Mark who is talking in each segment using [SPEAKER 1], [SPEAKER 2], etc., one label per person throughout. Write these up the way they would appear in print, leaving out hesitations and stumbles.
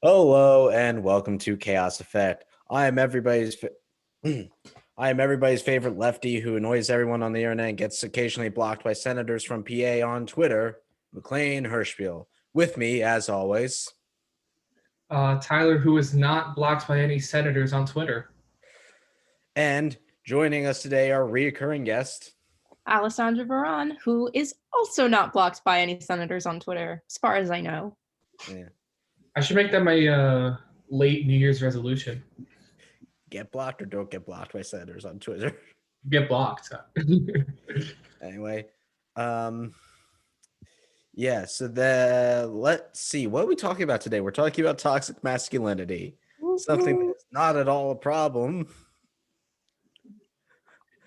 [SPEAKER 1] Hello and welcome to Chaos Effect. I am everybody's I am everybody's favorite lefty who annoys everyone on the internet and gets occasionally blocked by senators from PA on Twitter, McLain Hirschspiel. With me, as always,
[SPEAKER 2] Tyler, who is not blocked by any senators on Twitter.
[SPEAKER 1] and joining us today, our reoccurring guest.
[SPEAKER 3] Alessandra, who is also not blocked by any senators on Twitter, as far as I know.
[SPEAKER 1] Yeah.
[SPEAKER 2] I should make that my late New Year's resolution.
[SPEAKER 1] Get blocked or don't get blocked by senators on Twitter.
[SPEAKER 2] Get blocked.
[SPEAKER 1] Anyway, yeah, let's see. What are we talking about today? We're talking about toxic masculinity. Something that's not at all a problem.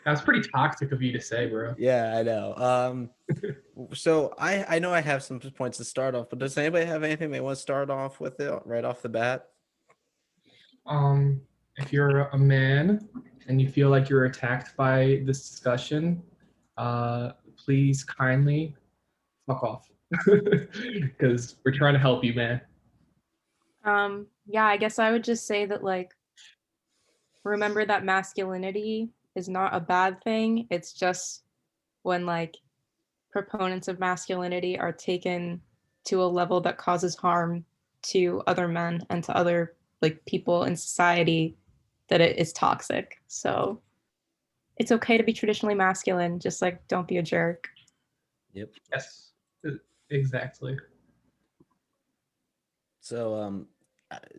[SPEAKER 2] That's pretty toxic of you to say, bro.
[SPEAKER 1] Yeah, I know. So I know I have some points to start off, but does anybody have anything they want to start off with it right off the bat?
[SPEAKER 2] If you're a man and you feel like you're attacked by this discussion, please kindly fuck off. Because we're trying to help you, man.
[SPEAKER 3] Yeah, I guess I would just say that, remember that masculinity is not a bad thing. It's just when, proponents of masculinity are taken to a level that causes harm to other men and to other, people in society, that it is toxic. So it's okay to be traditionally masculine, just don't be a jerk.
[SPEAKER 1] Yep.
[SPEAKER 2] Yes, exactly.
[SPEAKER 1] So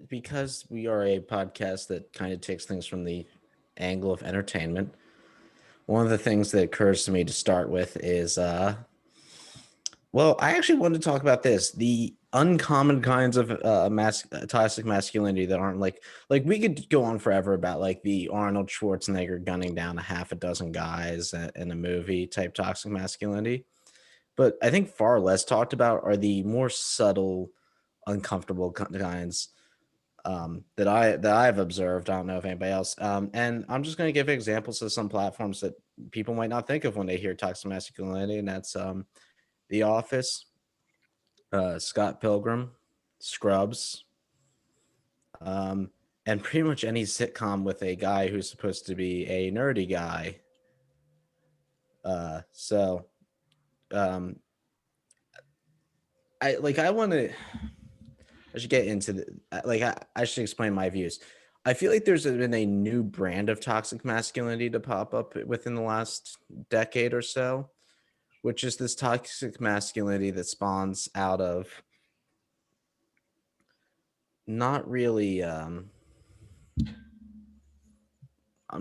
[SPEAKER 1] because we are a podcast that kind of takes things from the angle of entertainment, one of the things that occurs to me to start with is well, I actually wanted to talk about this, the uncommon kinds of toxic masculinity that aren't like we could go on forever about like the Arnold Schwarzenegger gunning down a half a dozen guys in a movie type toxic masculinity. But I think far less talked about are the more subtle, uncomfortable kinds that I've observed. I don't know if anybody else. And I'm just going to give examples of some platforms that people might not think of when they hear toxic masculinity, and that's The Office, Scott Pilgrim, Scrubs, and pretty much any sitcom with a guy who's supposed to be a nerdy guy. So I want to. I should get into I should explain my views. I feel like there's been a new brand of toxic masculinity to pop up within the last decade or so, which is this toxic masculinity that spawns out of not really I'm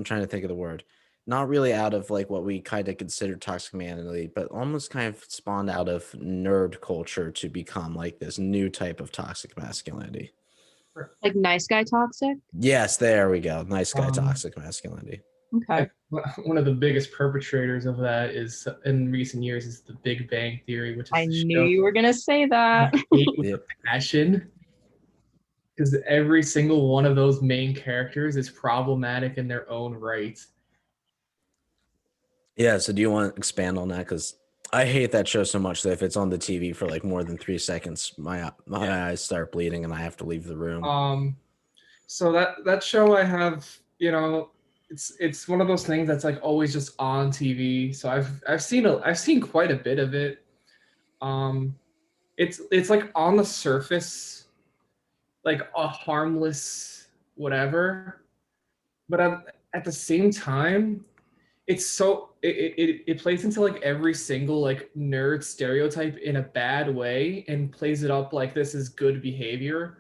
[SPEAKER 1] trying to think of the word. Not really out of like what we kind of consider toxic masculinity, but almost kind of spawned out of nerd culture to become like this new type of toxic masculinity.
[SPEAKER 3] Like nice guy toxic?
[SPEAKER 1] Yes, there we go. Nice guy
[SPEAKER 2] Um,
[SPEAKER 1] toxic masculinity.
[SPEAKER 3] Okay.
[SPEAKER 2] One of the biggest perpetrators of that is in recent years is the Big Bang Theory, which is
[SPEAKER 3] I
[SPEAKER 2] the
[SPEAKER 3] knew
[SPEAKER 2] show
[SPEAKER 3] you were gonna say that.
[SPEAKER 2] I hate with
[SPEAKER 1] Yep.
[SPEAKER 2] passion, because every single one of those main characters is problematic in their own right.
[SPEAKER 1] Yeah, so do you want to expand on that? Because I hate that show so much that if it's on the TV for like more than 3 seconds, my eyes start bleeding and I have to leave the room.
[SPEAKER 2] So that show I have, it's one of those things that's like always just on TV. So I've seen quite a bit of it. Um, it's like on the surface, like a harmless whatever, but at the same time, it's so it plays into like every single like nerd stereotype in a bad way and plays it up like this is good behavior.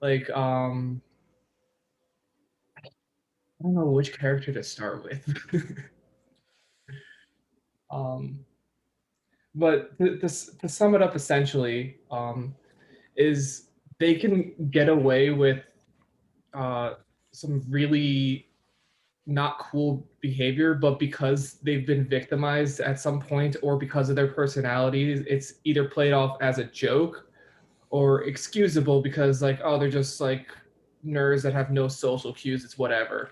[SPEAKER 2] Like I don't know which character to start with. um but to sum it up essentially, is they can get away with uh some really not cool behavior, but because they've been victimized at some point or because of their personalities, it's either played off as a joke or excusable because like, oh, they're just like nerds that have no social cues, it's whatever.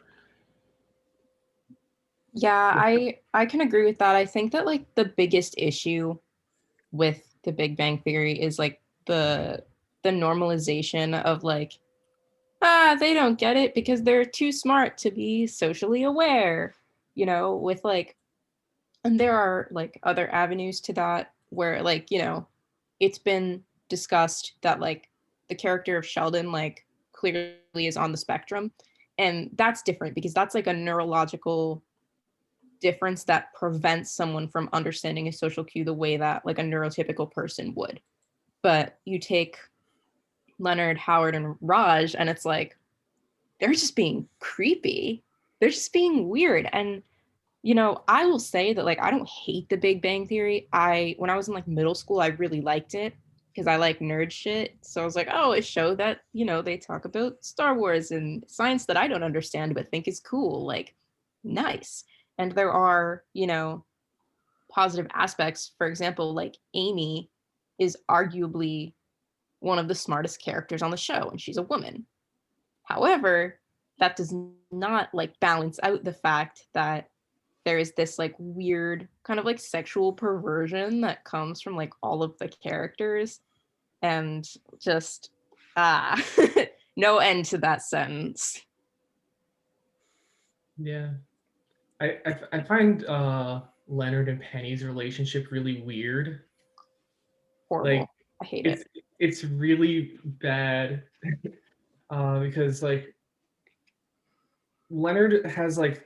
[SPEAKER 3] Yeah, I can agree with that. I think that the biggest issue with the Big Bang Theory is the the normalization of like, they don't get it because they're too smart to be socially aware, with like, and there are like other avenues to that where like, it's been discussed that like the character of Sheldon like clearly is on the spectrum. And that's different because that's like a neurological difference that prevents someone from understanding a social cue the way that like a neurotypical person would. But you take Leonard, Howard, and Raj, and it's like they're just being creepy. They're just being weird. And I will say that like I don't hate the Big Bang Theory. When I was in like middle school, I really liked it because I like nerd shit. So I was like, oh, a show that, they talk about Star Wars and science that I don't understand but think is cool. Like, nice. And there are, positive aspects. For example, like Amy is arguably one of the smartest characters on the show, and she's a woman. However, that does not like balance out the fact that there is this like weird kind of like sexual perversion that comes from like all of the characters, and just ah no end to that sentence.
[SPEAKER 2] Yeah. I find Leonard and Penny's relationship really weird.
[SPEAKER 3] Horrible.
[SPEAKER 2] Like
[SPEAKER 3] I hate it.
[SPEAKER 2] it's really bad because like Leonard has like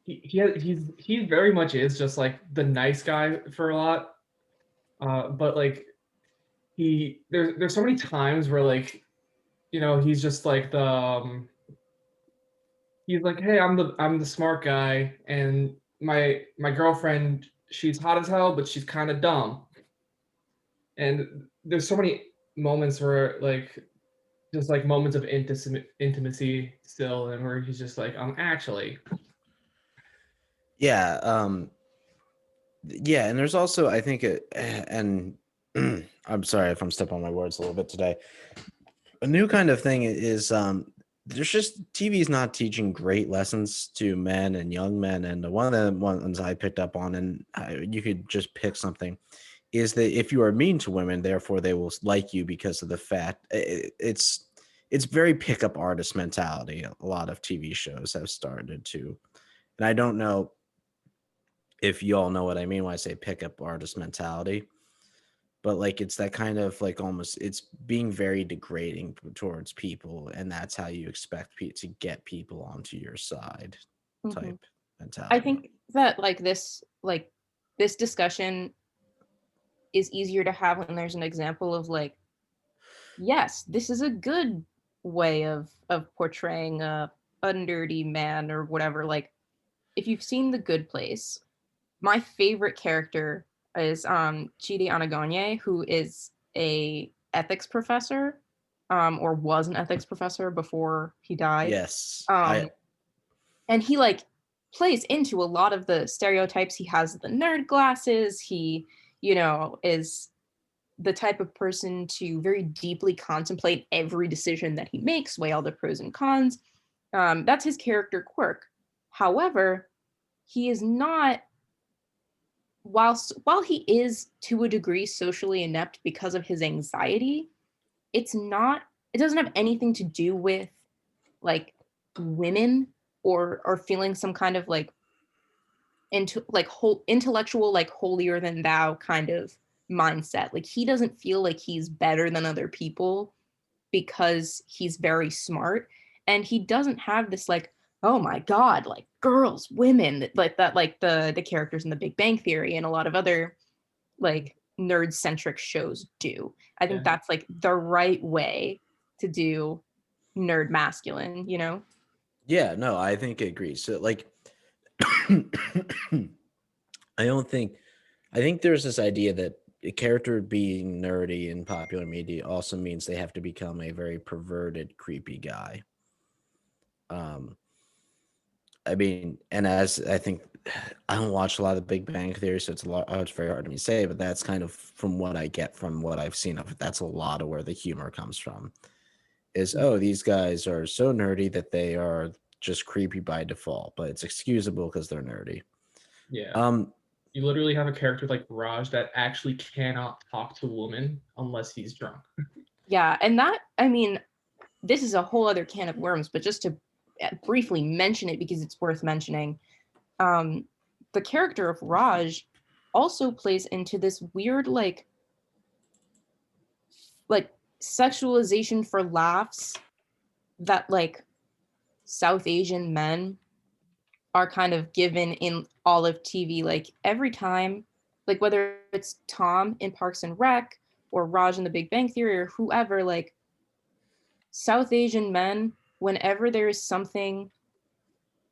[SPEAKER 2] he very much is just like the nice guy for a lot. But like there's so many times where like he's just like the he's like, hey, I'm the smart guy, and my girlfriend, she's hot as hell, but she's kind of dumb. And there's so many moments where like just like moments of intimacy still, and where he's just like, actually.
[SPEAKER 1] Yeah. Yeah, and there's also I think and I'm sorry if I'm stepping on my words a little bit today. A new kind of thing is there's just TV is not teaching great lessons to men and young men, and one of the ones I picked up on, and you could just pick something, is that if you are mean to women, therefore they will like you because of the fact it's very pickup artist mentality. A lot of TV shows have started to, and I don't know if you all know what I mean when I say pickup artist mentality, but like it's that kind of like almost it's being very degrading towards people, and that's how you expect to get people onto your side
[SPEAKER 3] Mhm.
[SPEAKER 1] type mentality.
[SPEAKER 3] I think that this discussion is easier to have when there's an example of like, yes, this is a good way of portraying a nerdy man or whatever. Like, if you've seen The Good Place, my favorite character is Chidi Anagonye, who is a ethics professor, or was an ethics professor before he died.
[SPEAKER 1] Yes,
[SPEAKER 3] And he like plays into a lot of the stereotypes. He has the nerd glasses. He, is the type of person to very deeply contemplate every decision that he makes, weigh all the pros and cons. That's his character quirk. However, he is not, while he is to a degree socially inept because of his anxiety, it doesn't have anything to do with like women or feeling some kind of like into like whole intellectual like holier than thou kind of mindset. Like he doesn't feel like he's better than other people because he's very smart, and he doesn't have this like, oh my god, like girls, women, like that, like the characters in the Big Bang Theory and a lot of other like nerd centric shows do. I think
[SPEAKER 2] Yeah.
[SPEAKER 3] that's like the right way to do nerd masculine.
[SPEAKER 1] yeah, no, I think I agree. So like I don't think I think there's this idea that a character being nerdy in popular media also means they have to become a very perverted, creepy guy. Um, I mean, and as I think I don't watch a lot of Big Bang Theory, so it's very hard to me to say, but that's kind of from what I get from what I've seen of it. That's a lot of where the humor comes from. Is these guys are so nerdy that they are just creepy by default, but it's excusable because they're nerdy.
[SPEAKER 2] Yeah.
[SPEAKER 1] Um,
[SPEAKER 2] You literally have a character like Raj that actually cannot talk to a woman unless he's drunk.
[SPEAKER 3] Yeah, and that, I mean, this is a whole other can of worms, but just to briefly mention it because it's worth mentioning, the character of Raj also plays into this weird like sexualization for laughs that like South Asian men are kind of given in all of TV. Like every time, like whether it's Tom in Parks and Rec or Raj in The Big Bang Theory or whoever, like South Asian men, whenever there is something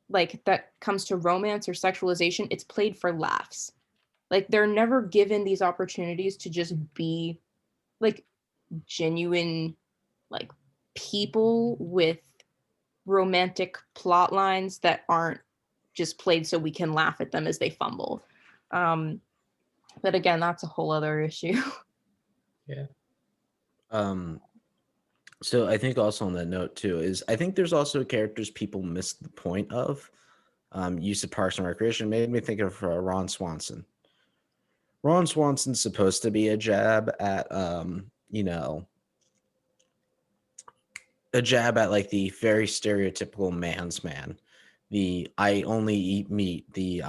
[SPEAKER 3] like that comes to romance or sexualization, it's played for laughs. Like they're never given these opportunities to just be like genuine like people with romantic plot lines that aren't just played so we can laugh at them as they fumble. But again, that's a whole other issue.
[SPEAKER 2] Yeah.
[SPEAKER 1] So I think also on that note too is I think there's also characters people miss the point of. Use of Parks and Recreation made me think of Ron Swanson. Ron Swanson's supposed to be a jab at a jab at like the very stereotypical man's man. The I only eat meat, the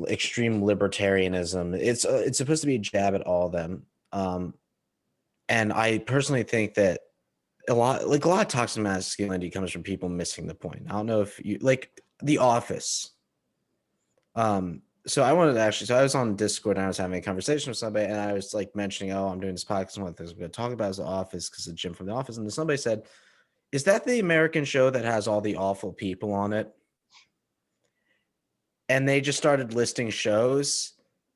[SPEAKER 1] extreme libertarianism. It's supposed to be a jab at all of them. And I personally think that a lot of toxic masculinity comes from people missing the point. I don't know if you like The Office. So I wanted to actually, so I was on Discord and I was having a conversation with somebody and I was like mentioning, oh, I'm doing this podcast and one of the things we're going to talk about is The Office because of Jim from The Office. And then somebody said, is that the American show that has all the awful people on it? And they just started listing shows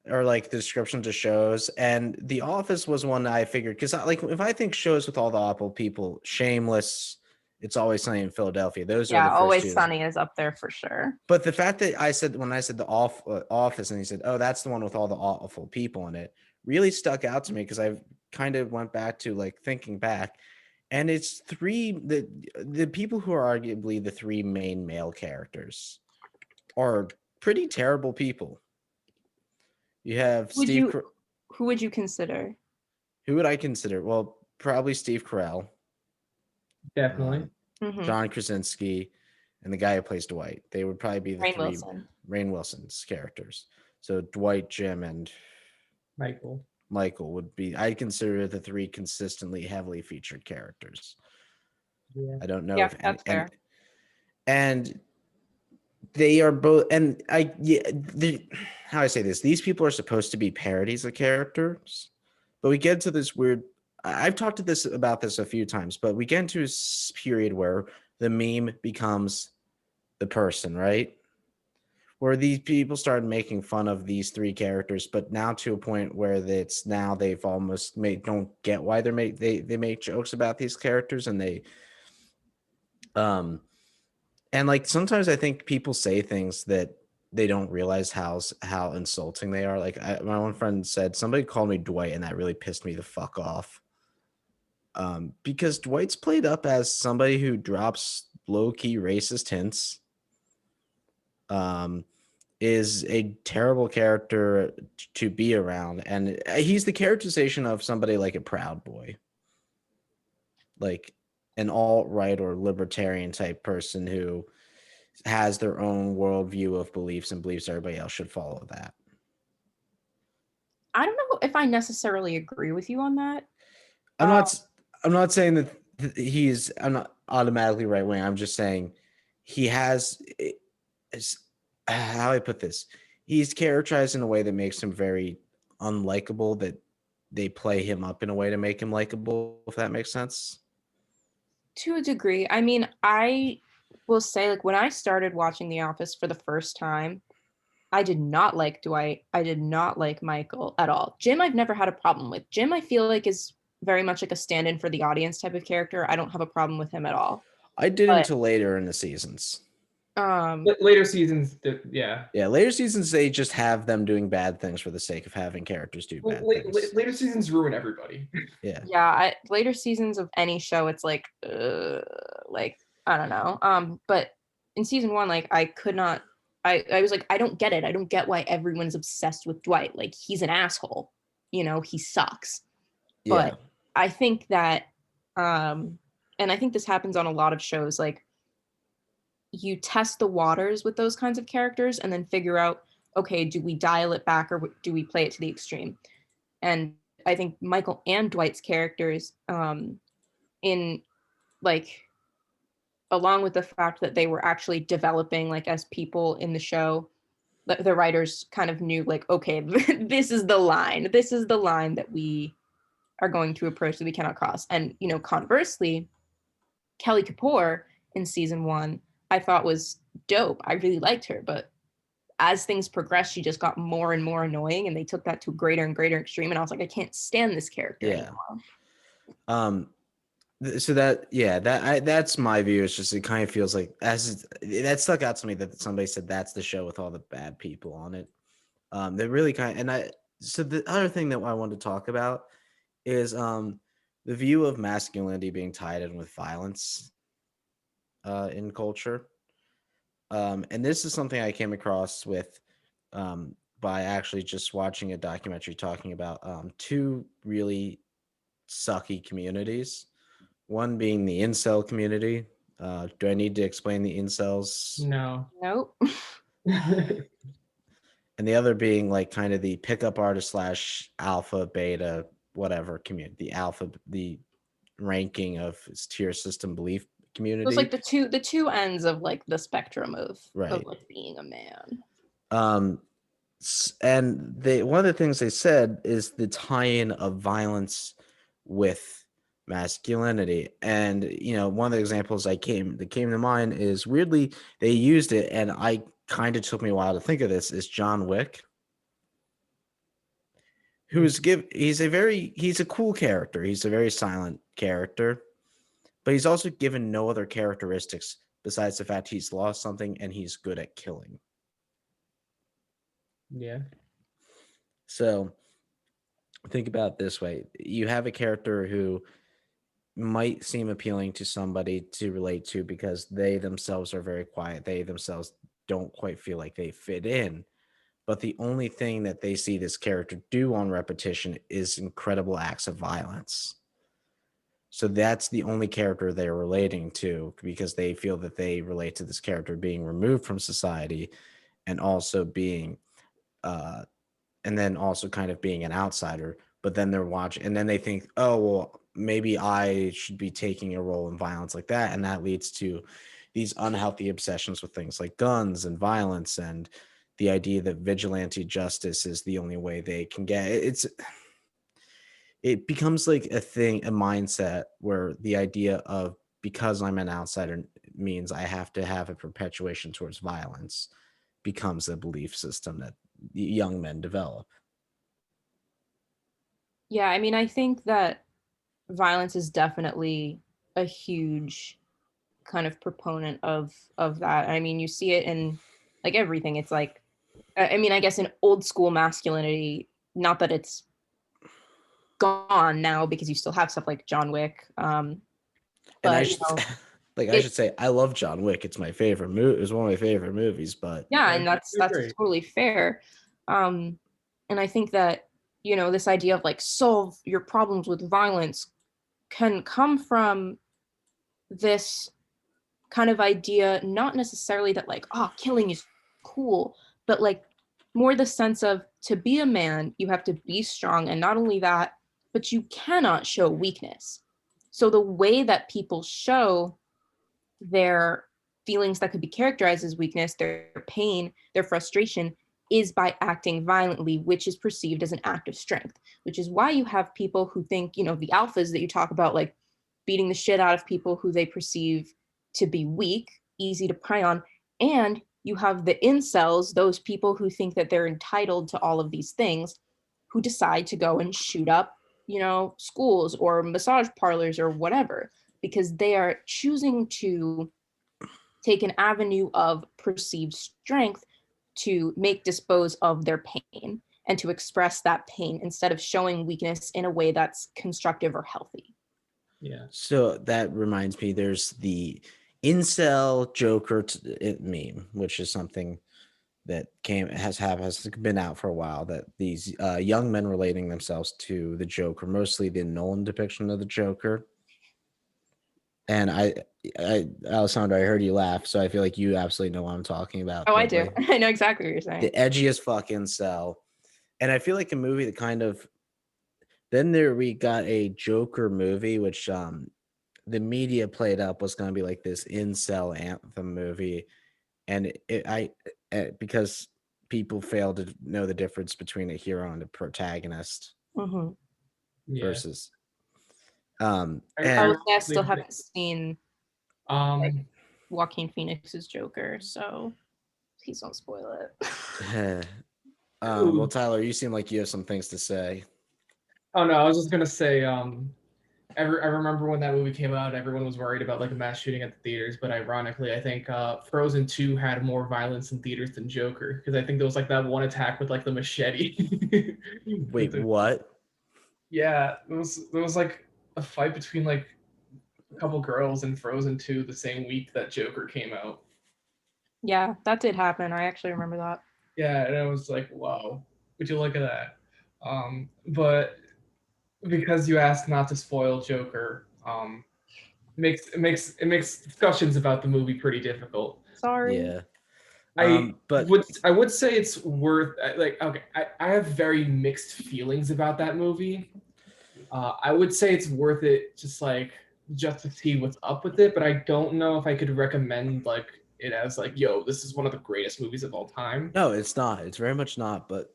[SPEAKER 1] or like the descriptions of shows. And The Office was one that I figured, because like if I think shows with all the awful people, Shameless, It's Always Sunny in Philadelphia, those are
[SPEAKER 3] Yeah,
[SPEAKER 1] the first
[SPEAKER 3] Always
[SPEAKER 1] two.
[SPEAKER 3] Sunny is up there for sure.
[SPEAKER 1] But the fact that when I said the Office, and he said, "Oh, that's the one with all the awful people in it," really stuck out to me because I kind of went back to like thinking back, and it's the people who are arguably the three main male characters are pretty terrible people. You have
[SPEAKER 3] Who would you consider?
[SPEAKER 1] Who would I consider? Well, probably Steve Carell,
[SPEAKER 2] Definitely.
[SPEAKER 1] John Krasinski, and the guy who plays Dwight. They would probably be the
[SPEAKER 3] Rainn
[SPEAKER 1] three
[SPEAKER 3] Wilson.
[SPEAKER 1] Rainn Wilson's characters. So Dwight, Jim, and Michael would be, I consider the three consistently heavily featured characters.
[SPEAKER 2] Yeah.
[SPEAKER 1] I don't know
[SPEAKER 3] Yeah,
[SPEAKER 1] if
[SPEAKER 3] that's fair.
[SPEAKER 1] And they are both, and how I say this, these people are supposed to be parodies of characters, but we get to this weird, I've talked about this a few times, but we get into a period where the meme becomes the person, right? Where these people started making fun of these three characters, but now to a point where it's now they've almost don't get why they make jokes about these characters, and they and like sometimes I think people say things that they don't realize how insulting they are. Like my one friend said somebody called me Dwight, and that really pissed me the fuck off. Because Dwight's played up as somebody who drops low-key racist hints. Is a terrible character to be around, and he's the characterization of somebody like a Proud Boy, like an alt-right or libertarian type person who has their own worldview of beliefs and believes everybody else should follow that.
[SPEAKER 3] I don't know if I necessarily agree with you on that.
[SPEAKER 1] I'm not saying that I'm not automatically right wing. I'm just saying he has, how do I put this? He's characterized in a way that makes him very unlikable, that they play him up in a way to make him likable, if that makes sense.
[SPEAKER 3] To a degree. I mean, I will say, like, when I started watching The Office for the first time, I did not like Dwight. I did not like Michael at all. Jim, I've never had a problem with. Jim, I feel like is very much like a stand-in for the audience type of character. I don't have a problem with him at all.
[SPEAKER 1] I did until later in the seasons.
[SPEAKER 2] Later seasons, yeah.
[SPEAKER 1] Yeah, later seasons, they just have them doing bad things for the sake of having characters do bad things.
[SPEAKER 2] Later seasons ruin everybody.
[SPEAKER 1] Yeah.
[SPEAKER 3] Yeah, later seasons of any show, it's like I don't know. But in season 1, like I could not. I was like, I don't get it. I don't get why everyone's obsessed with Dwight. Like he's an asshole. he sucks.
[SPEAKER 1] Yeah.
[SPEAKER 3] But I think that, and I think this happens on a lot of shows, like you test the waters with those kinds of characters and then figure out, okay, do we dial it back or do we play it to the extreme? And I think Michael and Dwight's characters, in like, along with the fact that they were actually developing like as people in the show, the writers kind of knew like, okay, this is the line. This is the line that we are going to approach that we cannot cross. And conversely, Kelly Kapoor in season 1, I thought was dope. I really liked her, but as things progressed, she just got more and more annoying, and they took that to a greater and greater extreme. And I was like, I can't stand this character anymore.
[SPEAKER 1] So that's my view. It's just, it kind of feels like, that stuck out to me, that somebody said that's the show with all the bad people on it. They really so the other thing that I wanted to talk about is the view of masculinity being tied in with violence in culture. And this is something I came across with by actually just watching a documentary talking about two really sucky communities. One being the incel community. Do I need to explain the incels?
[SPEAKER 2] No.
[SPEAKER 3] Nope.
[SPEAKER 1] And the other being like kind of the pickup artist / alpha, beta, whatever community. The ranking of tier system belief community.
[SPEAKER 3] It's like the two ends of like the spectrum of
[SPEAKER 1] Right.
[SPEAKER 3] like being a man.
[SPEAKER 1] And one of the things they said is the tie-in of violence with masculinity. And one of the examples that came to mind is, weirdly, they used it, and I kind of took me a while to think of this, is John Wick, he's a cool character. He's a very silent character, but he's also given no other characteristics besides the fact he's lost something and he's good at killing.
[SPEAKER 2] Yeah.
[SPEAKER 1] So think about it this way. You have a character who might seem appealing to somebody to relate to because they themselves are very quiet. They themselves don't quite feel like they fit in. But the only thing that they see this character do on repetition is incredible acts of violence. So that's the only character they're relating to, because they feel that they relate to this character being removed from society and also being and then also kind of being an outsider. But then they're watching, and then they think, oh, well, maybe I should be taking a role in violence like that. And that leads to these unhealthy obsessions with things like guns and violence, and the idea that vigilante justice is the only way they can get it becomes like a mindset where the idea of, because I'm an outsider means I have to have a perpetuation towards violence, becomes a belief system that young men develop.
[SPEAKER 3] Yeah, I mean, I think that violence is definitely a huge kind of proponent of that. I mean, you see it in like everything. It's like, I mean, I guess in old school masculinity, not that it's gone now because you still have stuff like John Wick.
[SPEAKER 1] And I should I should say, I love John Wick. It's my favorite movie. It's one of my favorite movies. But
[SPEAKER 3] yeah, and that's totally fair. And I think that this idea of like solve your problems with violence can come from this kind of idea, not necessarily that like, killing is cool, but like more the sense of, to be a man, you have to be strong. And not only that, but you cannot show weakness. So the way that people show their feelings that could be characterized as weakness, their pain, their frustration, is by acting violently, which is perceived as an act of strength, which is why you have people who think, the alphas that you talk about, like beating the shit out of people who they perceive to be weak, easy to prey on. And you have the incels, those people who think that they're entitled to all of these things, who decide to go and shoot up, schools or massage parlors or whatever, because they are choosing to take an avenue of perceived strength to dispose of their pain and to express that pain instead of showing weakness in a way that's constructive or healthy.
[SPEAKER 2] Yeah.
[SPEAKER 1] So that reminds me, there's the incel Joker meme, which is something that has been out for a while, that these young men relating themselves to the Joker, mostly the Nolan depiction of the Joker. And Alessandra, I heard you laugh, so I feel like you absolutely know what I'm talking about.
[SPEAKER 3] Oh, I
[SPEAKER 1] But,
[SPEAKER 3] do.
[SPEAKER 1] like,
[SPEAKER 3] I know exactly what you're
[SPEAKER 1] the
[SPEAKER 3] saying.
[SPEAKER 1] edgiest fucking cell. And I feel like a movie that kind of we got a Joker movie, which the media played up was going to be like this incel anthem movie, and because people failed to know the difference between a hero and a protagonist
[SPEAKER 3] Mm-hmm.
[SPEAKER 2] Yeah.
[SPEAKER 1] versus
[SPEAKER 2] I
[SPEAKER 1] and
[SPEAKER 3] I still haven't seen
[SPEAKER 2] um
[SPEAKER 3] Joaquin Phoenix's Joker, so please don't spoil it.
[SPEAKER 1] well, Tyler, you seem like you have some things to say.
[SPEAKER 2] oh no, I was just gonna say I remember when that movie came out, everyone was worried about like a mass shooting at the theaters, but ironically, I think Frozen 2 had more violence in theaters than Joker, because I think there was like that one attack with like the machete.
[SPEAKER 1] Wait, what?
[SPEAKER 2] Yeah, there was like a fight between like a couple girls in Frozen 2 the same week that Joker came out.
[SPEAKER 3] Yeah, that did happen. I actually remember that.
[SPEAKER 2] Yeah, and I was like, wow, would you look at that? But because you asked not to spoil Joker, it makes discussions about the movie pretty difficult.
[SPEAKER 3] Sorry.
[SPEAKER 1] Yeah.
[SPEAKER 2] I
[SPEAKER 1] But
[SPEAKER 2] I would say it's worth like okay. I have very mixed feelings about that movie. I would say it's worth it just to see what's up with it, but I don't know if I could recommend like it as like, yo, this is one of the greatest movies of all time.
[SPEAKER 1] no, it's not. It's very much not. But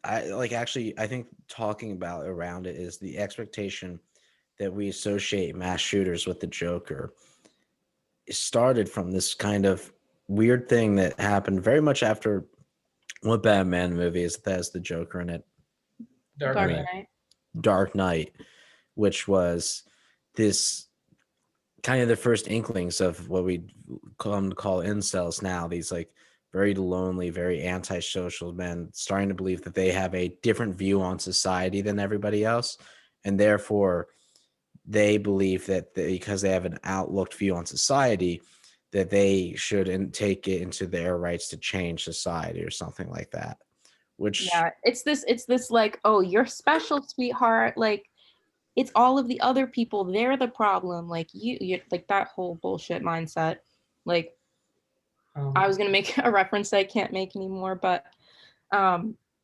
[SPEAKER 1] I think talking about around it is the expectation that we associate mass shooters with the Joker. It started from this kind of weird thing that happened very much after what Batman movie is that has the Joker in it?
[SPEAKER 2] Dark
[SPEAKER 3] Dark
[SPEAKER 2] Knight.
[SPEAKER 3] Knight.
[SPEAKER 1] Dark Knight, which was this kind of the first inklings of what we come to call incels now. These like very lonely, very antisocial men starting to believe that they have a different view on society than everybody else, and therefore they believe that because they have an outlooked view on society, that they should take it into their rights to change society or something like that. Which
[SPEAKER 3] Yeah, it's this like, oh, you're special, sweetheart. Like, it's all of the other people. They're the problem. Like you like that whole bullshit mindset. Like, I was gonna make a reference that I can't make anymore, but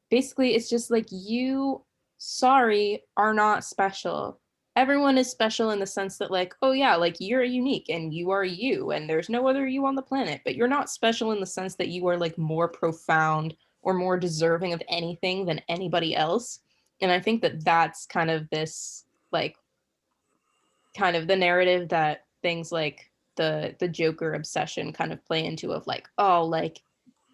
[SPEAKER 3] basically it's just like, you, sorry, are not special. Everyone is special in the sense that, like, oh yeah, like you're unique and you are you and there's no other you on the planet, but you're not special in the sense that you are like more profound or more deserving of anything than anybody else. And I think that that's kind of this like kind of the narrative that things like the Joker obsession kind of play into, of like, oh, like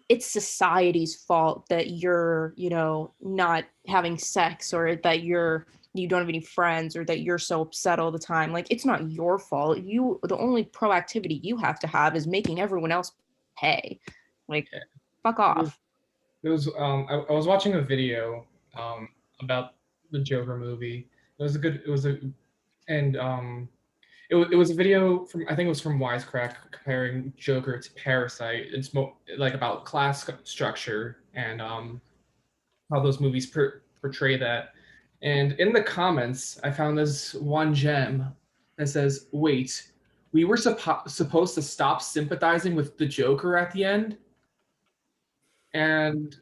[SPEAKER 3] it's society's fault that you're, you know, not having sex, or that you don't have any friends, or that you're so upset all the time. Like, it's not your fault. The only proactivity you have to have is making everyone else pay. Like,
[SPEAKER 2] Yeah.
[SPEAKER 3] fuck off.
[SPEAKER 2] I was watching a video about the Joker movie. And it was a video from, I think it was from Wisecrack, comparing Joker to Parasite. It's like about class structure and how those movies portray that. And in the comments, I found this one gem that says, "Wait, we were supposed to stop sympathizing with the Joker at the end." And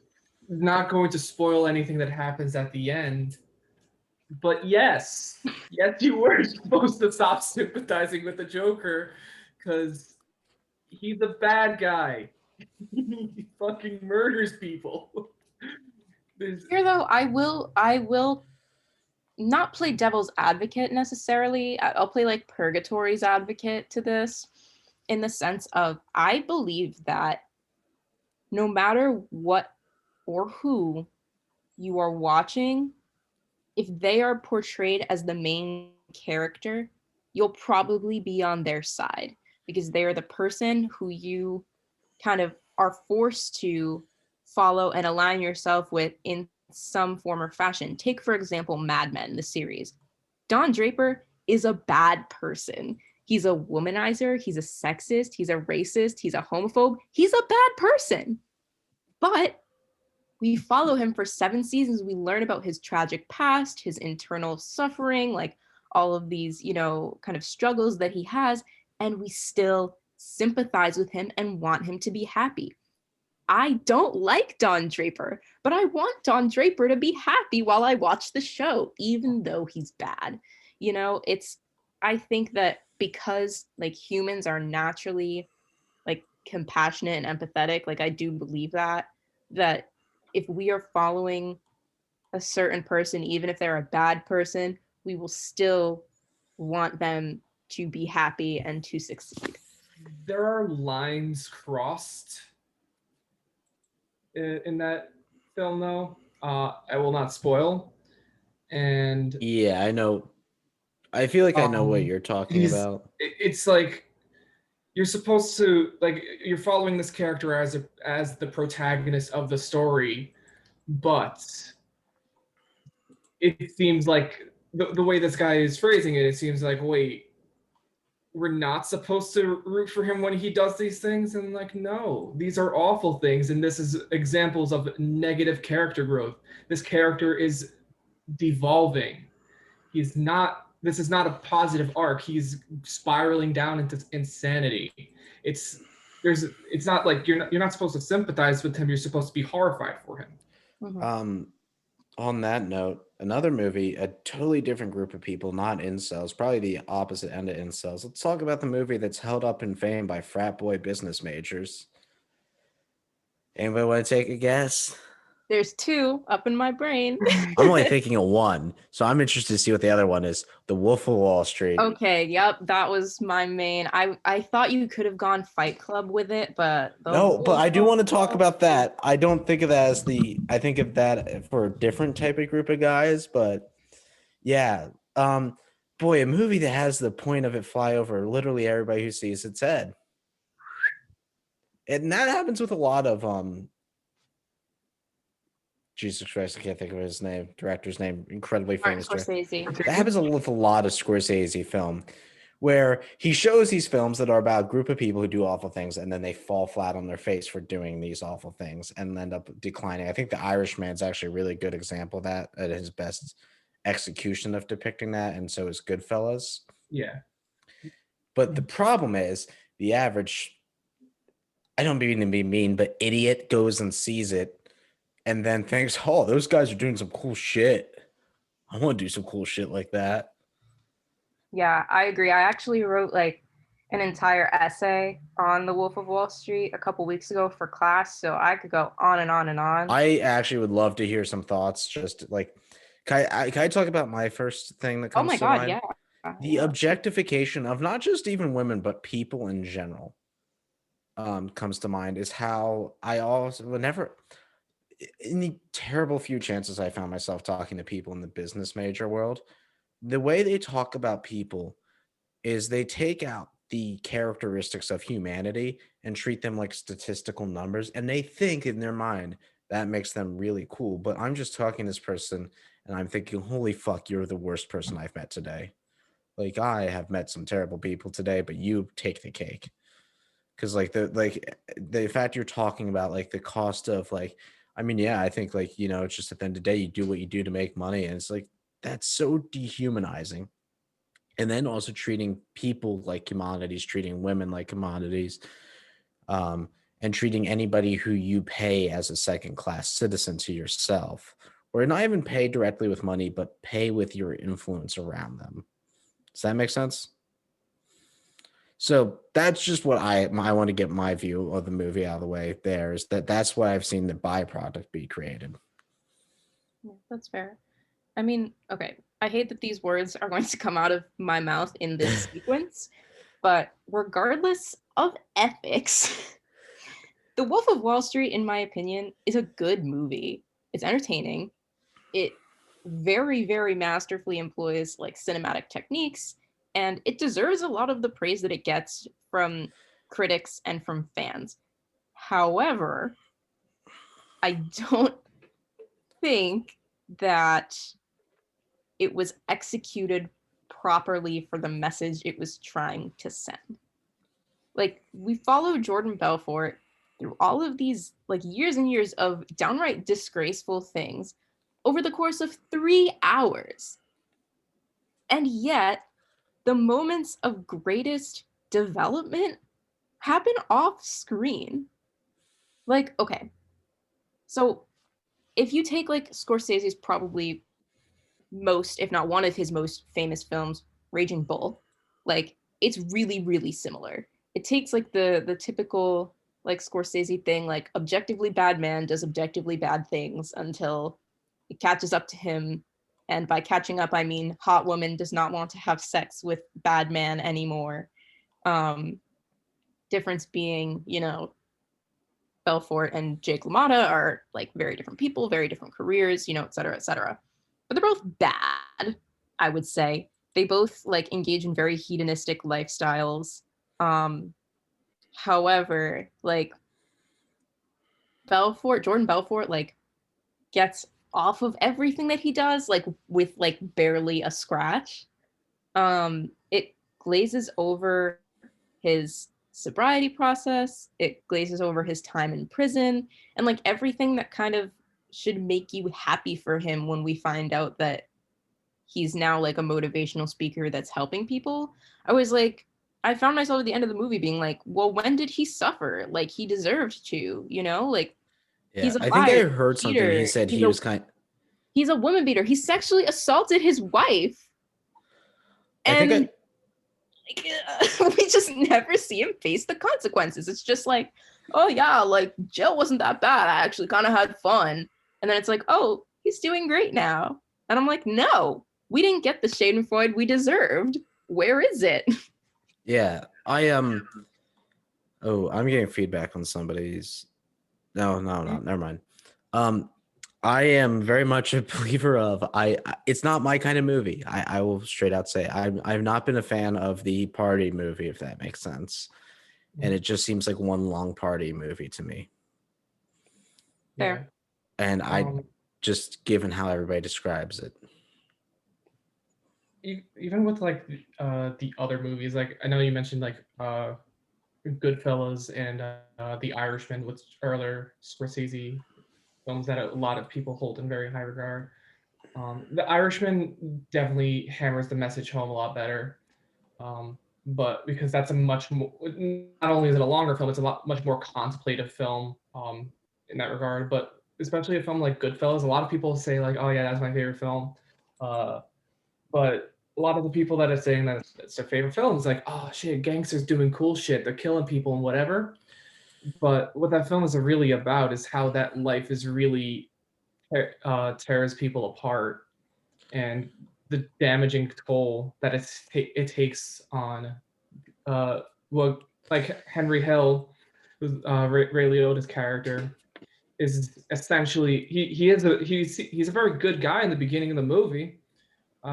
[SPEAKER 2] not going to spoil anything that happens at the end, but yes, you were supposed to stop sympathizing with the Joker because he's a bad guy. He fucking murders people.
[SPEAKER 3] Here though, I will not play devil's advocate necessarily. I'll play like purgatory's advocate to this, in the sense of, I believe that no matter what or who you are watching, if they are portrayed as the main character, you'll probably be on their side, because they are the person who you kind of are forced to follow and align yourself with in some form or fashion. Take, for example, Mad Men, the series. Don Draper is a bad person. He's a womanizer, he's a sexist, he's a racist, he's a homophobe, he's a bad person. But we follow him for 7 seasons. We learn about his tragic past, his internal suffering, like all of these, kind of struggles that he has, and we still sympathize with him and want him to be happy. I don't like Don Draper, but I want Don Draper to be happy while I watch the show, even though he's bad. I think that because like humans are naturally like compassionate and empathetic, like I do believe that if we are following a certain person, even if they're a bad person, we will still want them to be happy and to succeed.
[SPEAKER 2] There are lines crossed in that film, though. I will not spoil. And
[SPEAKER 1] Yeah, I know. I feel like I know what you're talking about.
[SPEAKER 2] It's like you're supposed to like you're following this character as the protagonist of the story, but it seems like the way this guy is phrasing it, it seems like, wait, we're not supposed to root for him when he does these things? And like, no, these are awful things, and this is examples of negative character growth. This character is devolving. This is not a positive arc. He's spiraling down into insanity. It's not like you're not supposed to sympathize with him. You're supposed to be horrified for him.
[SPEAKER 3] Mm-hmm.
[SPEAKER 1] On that note, another movie, a totally different group of people, not incels, probably the opposite end of incels. Let's talk about the movie that's held up in fame by frat boy business majors. Anybody want to take a guess?
[SPEAKER 3] There's 2 up in my brain.
[SPEAKER 1] I'm only thinking of one, so I'm interested to see what the other one is. The Wolf of Wall Street.
[SPEAKER 3] Okay, yep, that was my main. I thought you could have gone Fight Club with it, but
[SPEAKER 1] No, but I do want to talk about that. I don't think of that as I think of that for a different type of group of guys, but yeah. Boy, a movie that has the point of it fly over literally everybody who sees its head. And that happens with a lot of Jesus Christ, I can't think of his name, director's name, incredibly famous director.
[SPEAKER 3] Scorsese.
[SPEAKER 1] That happens with a lot of Scorsese film, where he shows these films that are about a group of people who do awful things, and then they fall flat on their face for doing these awful things and end up declining. I think The Irishman's actually a really good example of that, at his best execution of depicting that, and so is Goodfellas.
[SPEAKER 2] Yeah.
[SPEAKER 1] But the problem is the average, I don't mean to be mean, but idiot goes and sees it and then thinks, oh, those guys are doing some cool shit. I want to do some cool shit like that.
[SPEAKER 3] Yeah, I agree. I actually wrote like an entire essay on The Wolf of Wall Street a couple weeks ago for class, so I could go on and on and on.
[SPEAKER 1] I actually would love to hear some thoughts. Just like, can I talk about my first thing that comes to mind?
[SPEAKER 3] Oh my God, yeah.
[SPEAKER 1] The objectification of not just even women, but people in general comes to mind is how I also, whenever, in the terrible few chances I found myself talking to people in the business major world, the way they talk about people is they take out the characteristics of humanity and treat them like statistical numbers. And they think in their mind that makes them really cool. But I'm just talking to this person and I'm thinking, holy fuck, you're the worst person I've met today. Like, I have met some terrible people today, but you take the cake. Because the fact you're talking about like the cost of like, I mean, yeah, I think like, it's just at the end of the day, you do what you do to make money. And it's like, that's so dehumanizing. And then also treating people like commodities, treating women like commodities, and treating anybody who you pay as a second-class citizen to yourself, or not even pay directly with money, but pay with your influence around them. Does that make sense? So that's just what I want to get my view of the movie out of the way. There is that's what I've seen the byproduct be created.
[SPEAKER 3] Yeah, that's fair. I mean, okay, I hate that these words are going to come out of my mouth in this sequence, but regardless of ethics, The Wolf of Wall Street, in my opinion, is a good movie. It's entertaining. It very, very masterfully employs like cinematic techniques, and it deserves a lot of the praise that it gets from critics and from fans. However, I don't think that it was executed properly for the message it was trying to send. Like, we follow Jordan Belfort through all of these like years and years of downright disgraceful things over the course of 3 hours. And yet, the moments of greatest development happen off screen. Like, okay, so if you take like Scorsese's probably most, if not one of his most famous films, Raging Bull, like it's really, really similar. It takes like the typical like Scorsese thing, like objectively bad man does objectively bad things until it catches up to him. And by catching up, I mean hot woman does not want to have sex with bad man anymore. Um, difference being, you know, Belfort and Jake LaMotta are like very different people, very different careers, you know, et cetera, et cetera. But they're both bad, I would say. They both like engage in very hedonistic lifestyles. However, like Jordan Belfort, like gets off of everything that he does, like with like barely a scratch. It glazes over his sobriety process, it glazes over his time in prison, and like everything that kind of should make you happy for him when we find out that he's now like a motivational speaker that's helping people. I found myself at the end of the movie being like, well, when did he suffer? Like he deserved to, you know, like
[SPEAKER 1] Yeah,
[SPEAKER 3] he's a
[SPEAKER 1] I think I
[SPEAKER 3] liar,
[SPEAKER 1] heard something. He
[SPEAKER 3] cheater,
[SPEAKER 1] said he was kind.
[SPEAKER 3] he's a woman beater. He sexually assaulted his wife.
[SPEAKER 1] I think
[SPEAKER 3] And we just never see him face the consequences. It's just like, oh yeah, like jail wasn't that bad. I actually kind of had fun. And then it's like, oh, he's doing great now. And I'm like, no, we didn't get the Schadenfreude we deserved. Where is it?
[SPEAKER 1] Yeah, Oh, I'm getting feedback on somebody's. No, never mind. I am very much a believer of it's not my kind of movie. I will straight out say I've not been a fan of the party movie, if that makes sense. And it just seems like one long party movie to me.
[SPEAKER 3] Fair.
[SPEAKER 1] And I just given how everybody describes it.
[SPEAKER 2] Even with like the other movies, like I know you mentioned like Goodfellas and The Irishman, which are other Scorsese films that a lot of people hold in very high regard. The Irishman definitely hammers the message home a lot better, but because that's a much more, not only is it a longer film, it's a much more contemplative film in that regard. But especially a film like Goodfellas, a lot of people say like, "Oh yeah, that's my favorite film," but a lot of the people that are saying that it's their favorite film is like, "Oh shit, gangsters doing cool shit, they're killing people and whatever." But what that film is really about is how that life is really tears people apart, and the damaging toll that it takes on well, like Henry Hill, who's Ray Liotta's character, is essentially he's a very good guy in the beginning of the movie.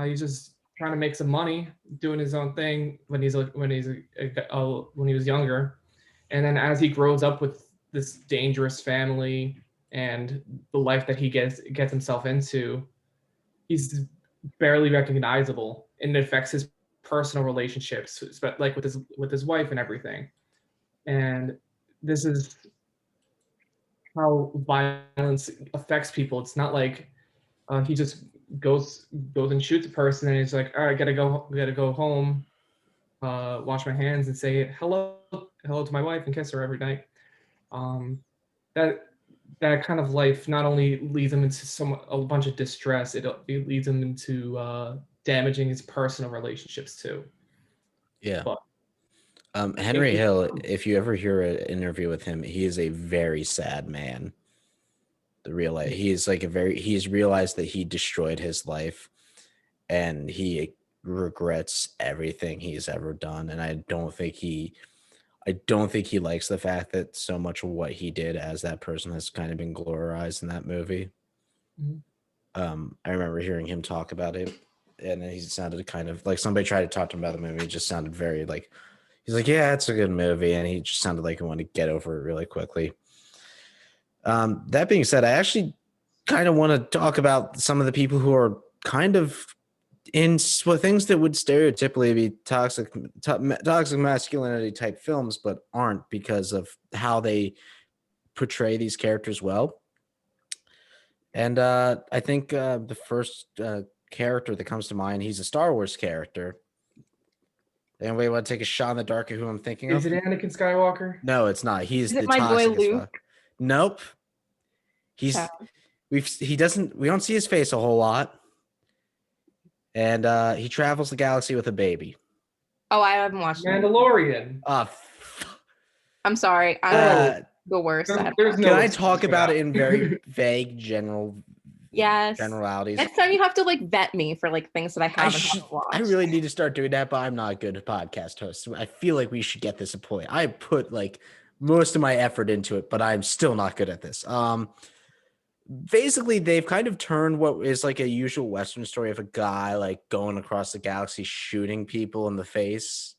[SPEAKER 2] He's just trying to make some money, doing his own thing when he was younger, and then as he grows up with this dangerous family and the life that he gets himself into, he's barely recognizable, and it affects his personal relationships, like with his wife and everything. And this is how violence affects people. It's not like he just goes and shoots a person and he's like, all right, gotta go home, wash my hands and say hello to my wife and kiss her every night. That kind of life not only leads him into a bunch of distress, it leads him into damaging his personal relationships too.
[SPEAKER 1] Yeah.
[SPEAKER 2] But
[SPEAKER 1] Henry Hill, if you ever hear an interview with him, he is a very sad man. He's realized that he destroyed his life and he regrets everything he's ever done. And I don't think he likes the fact that so much of what he did as that person has kind of been glorified in that movie. Mm-hmm. I remember hearing him talk about it, and he sounded kind of like somebody tried to talk to him about the movie. It just sounded very like, he's like, yeah, it's a good movie. And he just sounded like he wanted to get over it really quickly. That being said, I actually kind of want to talk about some of the people who are kind of in things that would stereotypically be toxic masculinity type films, but aren't because of how they portray these characters well. And I think the first character that comes to mind, he's a Star Wars character. Anybody want to take a shot in the dark at who I'm thinking
[SPEAKER 2] Is
[SPEAKER 1] of?
[SPEAKER 2] it Anakin Skywalker?
[SPEAKER 1] No, it's not. He's
[SPEAKER 3] Is it
[SPEAKER 1] the
[SPEAKER 3] my boy
[SPEAKER 1] toxic as fuck.
[SPEAKER 3] Luke?
[SPEAKER 1] Nope. He's
[SPEAKER 3] Yeah.
[SPEAKER 1] we don't see his face a whole lot. And he travels the galaxy with a baby.
[SPEAKER 3] Oh, I haven't watched it.
[SPEAKER 2] Mandalorian.
[SPEAKER 3] I'm sorry. I'm
[SPEAKER 1] Uh,
[SPEAKER 3] the worst.
[SPEAKER 2] There's no
[SPEAKER 1] Can I
[SPEAKER 2] excuse
[SPEAKER 1] talk
[SPEAKER 2] for
[SPEAKER 1] about
[SPEAKER 2] that.
[SPEAKER 1] it in very vague
[SPEAKER 3] Yes.
[SPEAKER 1] generalities?
[SPEAKER 3] Next time you have to like vet me for like things that I haven't watched.
[SPEAKER 1] I really need to start doing that, but I'm not a good podcast host. I feel like we should get this a point. I put like most of my effort into it, but I'm still not good at this. Basically, they've kind of turned what is like a usual Western story of a guy like going across the galaxy shooting people in the face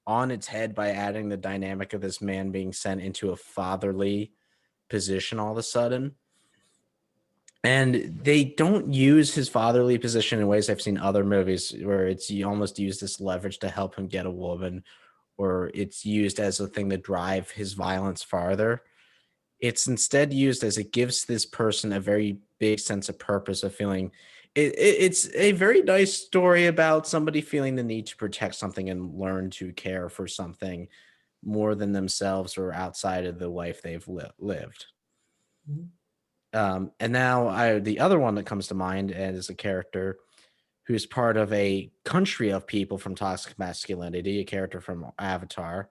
[SPEAKER 1] on its head by adding the dynamic of this man being sent into a fatherly position all of a sudden. And they don't use his fatherly position in ways I've seen other movies where it's you almost use this leverage to help him get a woman, or it's used as a thing to drive his violence farther. It's instead used as it gives this person a very big sense of purpose of feeling. It's a very nice story about somebody feeling the need to protect something and learn to care for something more than themselves or outside of the life they've lived. And now the other one that comes to mind is a character who's part of a country of people from toxic masculinity, a character from Avatar,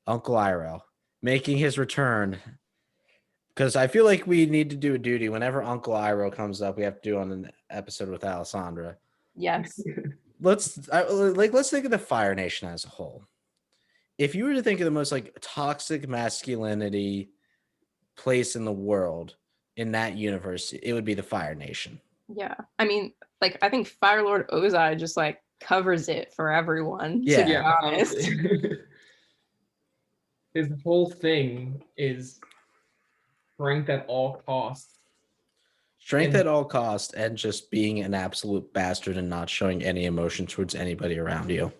[SPEAKER 1] Uncle Iroh, making his return. Because I feel like we need to do a duty whenever Uncle Iroh comes up. We have to do on an episode with Alessandra.
[SPEAKER 3] Yes.
[SPEAKER 1] Let's think of the Fire Nation as a whole. If you were to think of the most like toxic masculinity place in the world in that universe, it would be the Fire Nation.
[SPEAKER 3] Yeah. I mean, like I think Fire Lord Ozai just like covers it for everyone.
[SPEAKER 1] Yeah.
[SPEAKER 3] To be honest.
[SPEAKER 2] His whole thing is strength at all costs.
[SPEAKER 1] Strength at all costs and just being an absolute bastard and not showing any emotion towards anybody around you.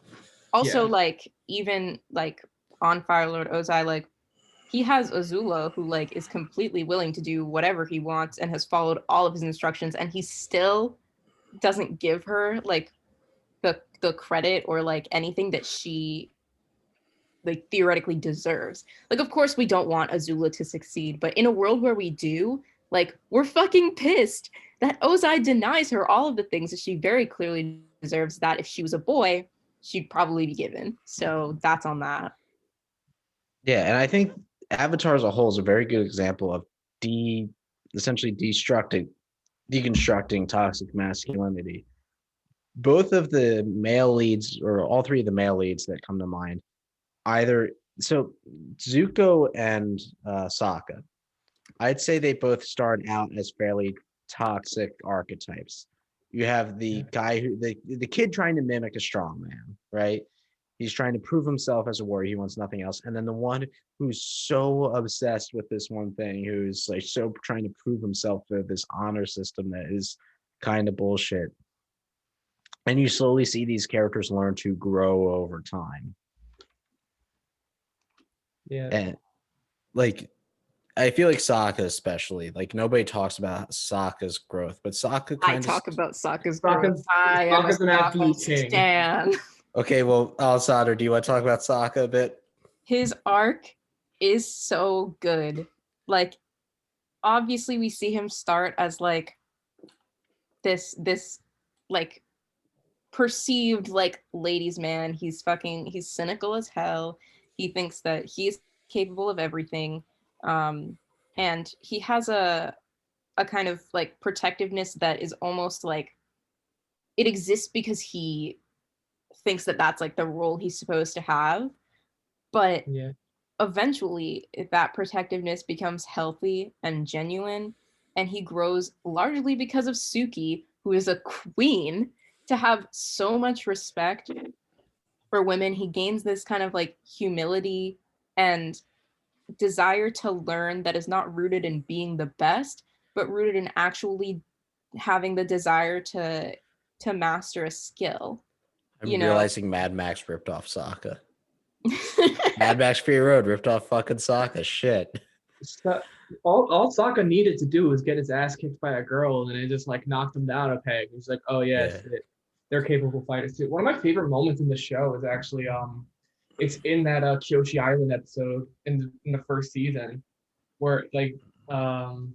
[SPEAKER 3] Also, like even like on Fire Lord Ozai, like he has Azula who like is completely willing to do whatever he wants and has followed all of his instructions, and he still doesn't give her like the credit or like anything that she like theoretically deserves. Like, of course we don't want Azula to succeed, but in a world where we do, like we're fucking pissed that Ozai denies her all of the things that she very clearly deserves, that if she was a boy, she'd probably be given. So that's on that.
[SPEAKER 1] Yeah, and I think Avatar as a whole is a very good example of essentially deconstructing toxic masculinity. Both of the male leads, or all three of the male leads that come to mind, Zuko and Sokka, I'd say they both start out as fairly toxic archetypes. You have the guy the kid trying to mimic a strong man, right? He's trying to prove himself as a warrior. He wants nothing else. And then the one who's so obsessed with this one thing, who's like so trying to prove himself to this honor system that is kind of bullshit. And you slowly see these characters learn to grow over time.
[SPEAKER 2] Yeah.
[SPEAKER 1] And like I feel like Sokka especially, like nobody talks about Sokka's growth, but Sokka kind of
[SPEAKER 3] talk about Sokka's
[SPEAKER 2] growth.
[SPEAKER 3] I am
[SPEAKER 2] Sokka's an absolute king.
[SPEAKER 3] stan.
[SPEAKER 1] Okay, well, Alessandra, do you want to talk about Sokka a bit?
[SPEAKER 3] His arc is so good. Like, obviously we see him start as like this like perceived like ladies man. He's cynical as hell. He thinks that he's capable of everything. And he has a kind of like protectiveness that is almost like it exists because he thinks that that's like the role he's supposed to have. But eventually that protectiveness becomes healthy and genuine, and he grows largely because of Suki, who is a queen, to have so much respect for women. He gains this kind of like humility and desire to learn that is not rooted in being the best, but rooted in actually having the desire to master a skill.
[SPEAKER 1] I'm realizing Mad Max ripped off Sokka. Mad Max Fury Road ripped off fucking Sokka. Shit.
[SPEAKER 2] So, all Sokka needed to do was get his ass kicked by a girl, and it just like knocked him down a peg. He's like, oh yeah,
[SPEAKER 1] Yeah.
[SPEAKER 2] shit, they're capable fighters too. One of my favorite moments in the show is actually it's in that Kyoshi Island episode in the first season where like um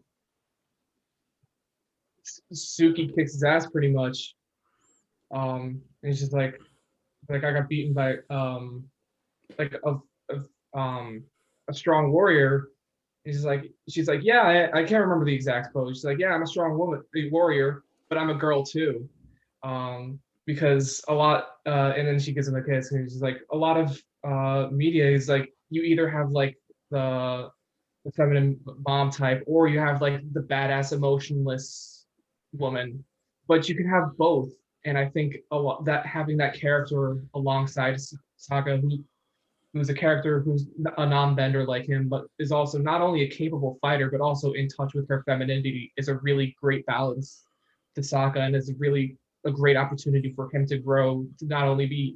[SPEAKER 2] Suki kicks his ass pretty much. And he's just like I got beaten by like a strong warrior. And she's like, yeah, I can't remember the exact quote. She's like, yeah, I'm a strong woman, a warrior, but I'm a girl too. Because a lot, and then she gives him a kiss, and she's like, a lot of media is like, you either have like the the feminine mom type, or you have like the badass emotionless woman, but you can have both. And I think a lot that having that character alongside Saga, who's a character who's a non-bender like him, but is also not only a capable fighter, but also in touch with her femininity, is a really great balance to Sokka, and is really a great opportunity for him to grow, to not only be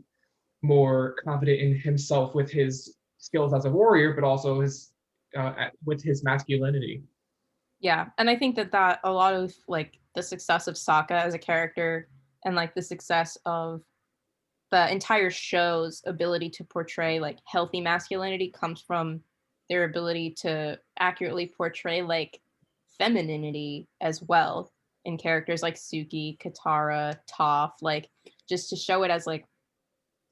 [SPEAKER 2] more confident in himself with his skills as a warrior, but also his with his masculinity.
[SPEAKER 3] Yeah, and I think that a lot of like the success of Sokka as a character and like the success of the entire show's ability to portray like healthy masculinity comes from their ability to accurately portray like femininity as well in characters like Suki, Katara, Toph, like just to show it as like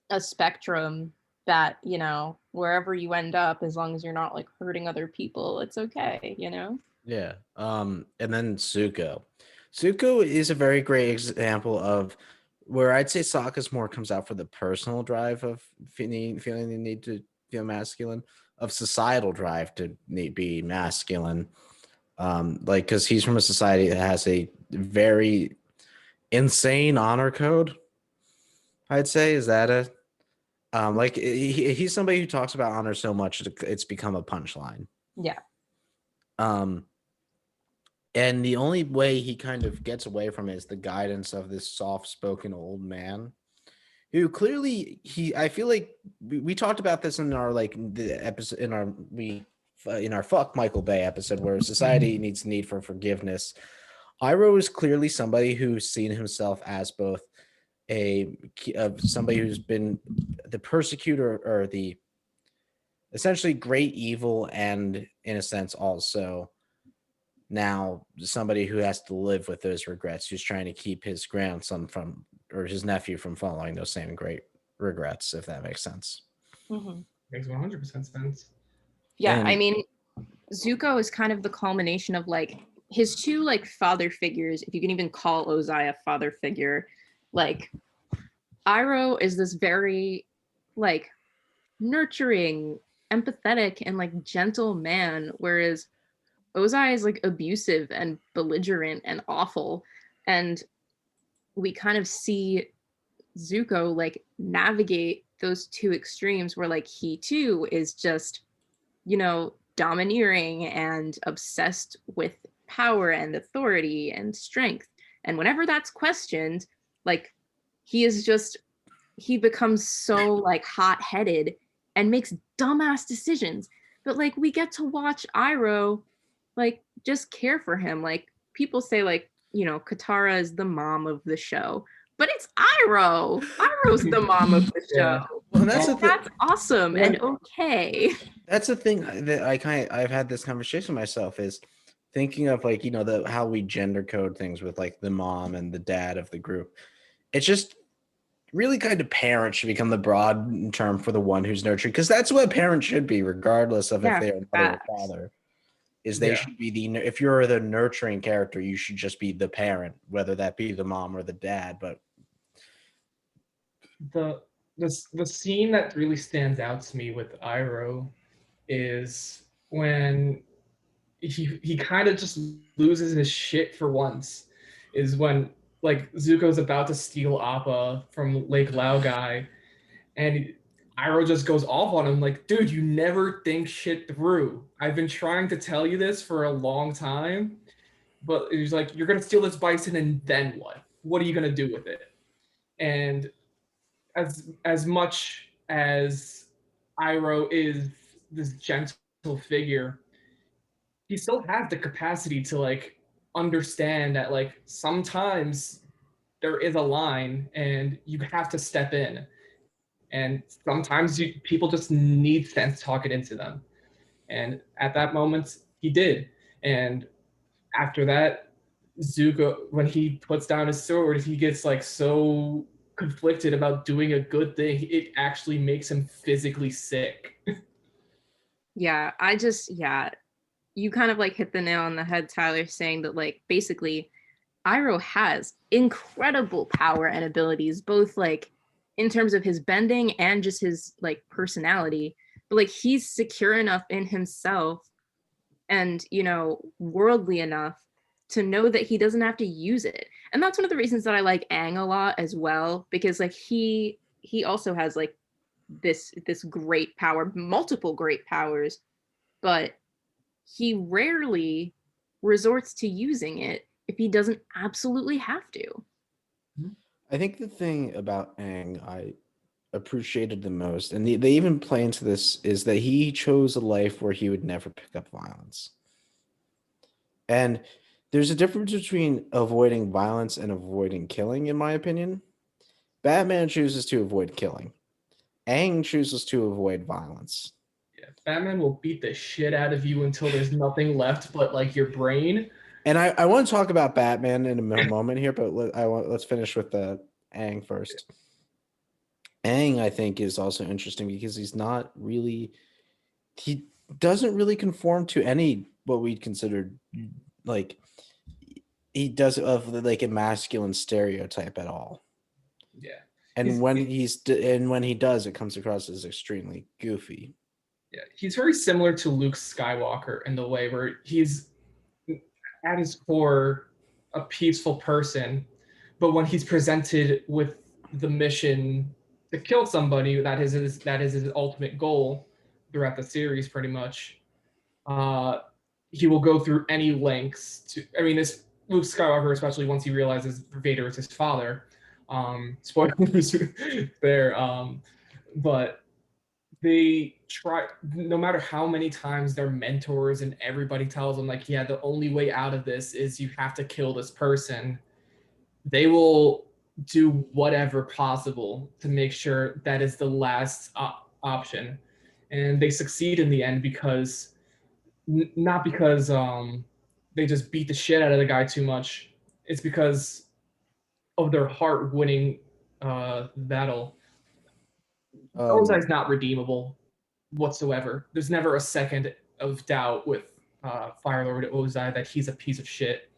[SPEAKER 3] a spectrum that, you know, wherever you end up, as long as you're not like hurting other people, it's okay, you know?
[SPEAKER 1] Yeah. And then Zuko. Zuko is a very great example of where I'd say Sokka's more comes out for the personal drive of feeling the need to feel masculine, of societal drive to be masculine. Like because he's from a society that has a very insane honor code. I'd say is that a like he's somebody who talks about honor so much it's become a punchline.
[SPEAKER 3] Yeah.
[SPEAKER 1] Um, And the only way he kind of gets away from it is the guidance of this soft-spoken old man who clearly I feel like we talked about this in our like the episode in our fuck Michael Bay episode where society needs need for forgiveness. Iroh is clearly somebody who's seen himself as both somebody who's been the persecutor or the essentially great evil and in a sense also now somebody who has to live with those regrets, who's trying to keep his grandson from or his nephew from following those same great regrets, if that makes sense.
[SPEAKER 3] Mm-hmm.
[SPEAKER 2] Makes 100% sense.
[SPEAKER 3] Yeah, I
[SPEAKER 1] And
[SPEAKER 3] mean, Zuko is kind of the culmination of like his two like father figures, if you can even call Ozai a father figure. Like Iroh is this very like nurturing, empathetic, and like gentle man, whereas Ozai is like abusive and belligerent and awful. And we kind of see Zuko like navigate those two extremes where like he too is just, you know, domineering and obsessed with power and authority and strength. And whenever that's questioned, like he is just he becomes so like hot-headed and makes dumbass decisions. But like we get to watch Iroh like just care for him. Like people say like, you know, Katara is the mom of the show, but it's Iroh. Iroh's the mom of the
[SPEAKER 2] Yeah.
[SPEAKER 3] show.
[SPEAKER 1] well, that's
[SPEAKER 3] And that's awesome and okay.
[SPEAKER 1] that's the thing that I've had this conversation myself is thinking of like the how we gender code things with like the mom and the dad of the group. It's just really kind of parent should become the broad term for the one who's nurturing because that's what parents should be regardless of if
[SPEAKER 3] Yeah,
[SPEAKER 1] they're a mother or
[SPEAKER 3] facts.
[SPEAKER 1] father is they
[SPEAKER 2] Yeah.
[SPEAKER 1] should be if you're the nurturing character you should just be the parent whether that be the mom or the dad but
[SPEAKER 2] the the scene that really stands out to me with Iroh is when he kind of just loses his shit for once. Is when like Zuko's about to steal Appa from Lake Laogai, and Iroh just goes off on him like, dude, you never think shit through. I've been trying to tell you this for a long time, but he's like, you're gonna steal this bison, and then what? What are you gonna do with it? And as much as Iroh is this gentle figure, he still has the capacity to like understand that like sometimes there is a line and you have to step in, and sometimes people just need sense talking into them, and at that moment he did. And after that, Zuko, when he puts down his sword, he gets like so conflicted about doing a good thing, it actually makes him physically sick.
[SPEAKER 3] Yeah, yeah, you kind of like hit the nail on the head, Tyler, saying that like basically Iroh has incredible power and abilities, both like in terms of his bending and just his like personality. But like he's secure enough in himself and, you know, worldly enough to know that he doesn't have to use it. And that's one of the reasons that I like Aang a lot as well, because like he also has like this great power, multiple great powers, but he rarely resorts to using it if he doesn't absolutely have to.
[SPEAKER 1] I think the thing about Aang I appreciated the most, and they even play into this, is that he chose a life where he would never pick up violence. And there's a difference between avoiding violence and avoiding killing, in my opinion. Batman chooses to avoid killing. Aang chooses to avoid violence.
[SPEAKER 2] Yeah, Batman will beat the shit out of you until there's nothing left but like your brain.
[SPEAKER 1] And I want to talk about Batman in a moment here, but let's finish with the Aang first. Aang, I think, is also interesting because he doesn't really conform to any what we'd consider like he does of like a masculine stereotype at all.
[SPEAKER 2] Yeah.
[SPEAKER 1] And when he does, it comes across as extremely goofy.
[SPEAKER 2] Yeah, he's very similar to Luke Skywalker in the way where he's at his core a peaceful person, but when he's presented with the mission to kill somebody, that is his ultimate goal throughout the series, pretty much. He will go through any lengths to. I mean, this Luke Skywalker, especially once he realizes Vader is his father. Spoilers there, but they try, no matter how many times their mentors and everybody tells them like, yeah, the only way out of this is you have to kill this person, they will do whatever possible to make sure that is the last option. And they succeed in the end because not because they just beat the shit out of the guy too much, it's because of their heart winning battle. Ozai's not redeemable whatsoever. There's never a second of doubt with Fire Lord Ozai that he's a piece of shit,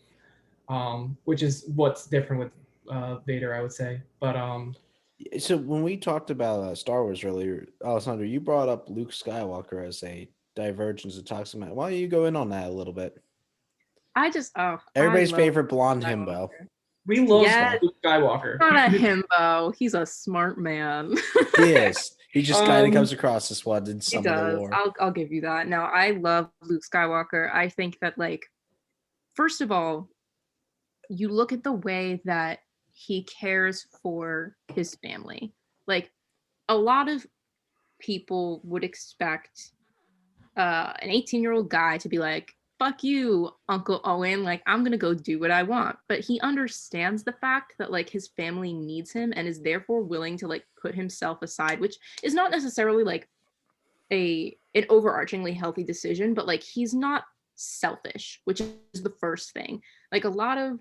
[SPEAKER 2] which is what's different with Vader, I would say. But
[SPEAKER 1] so when we talked about Star Wars earlier, Alessandra, you brought up Luke Skywalker as a divergence of toxic man. Why don't you go in on that a little bit? Everybody's favorite blonde himbo.
[SPEAKER 2] We love Luke Skywalker.
[SPEAKER 3] Not a himbo. He's a smart man.
[SPEAKER 1] He is. He just kind of comes across as one in some of the lore.
[SPEAKER 3] I'll give you that. No, I love Luke Skywalker. I think that, like, first of all, you look at the way that he cares for his family. Like, a lot of people would expect an 18-year-old guy to be like, fuck you, Uncle Owen, like, I'm gonna go do what I want. But he understands the fact that, like, his family needs him and is therefore willing to, like, put himself aside, which is not necessarily like an overarchingly healthy decision, but like he's not selfish, which is the first thing. Like, a lot of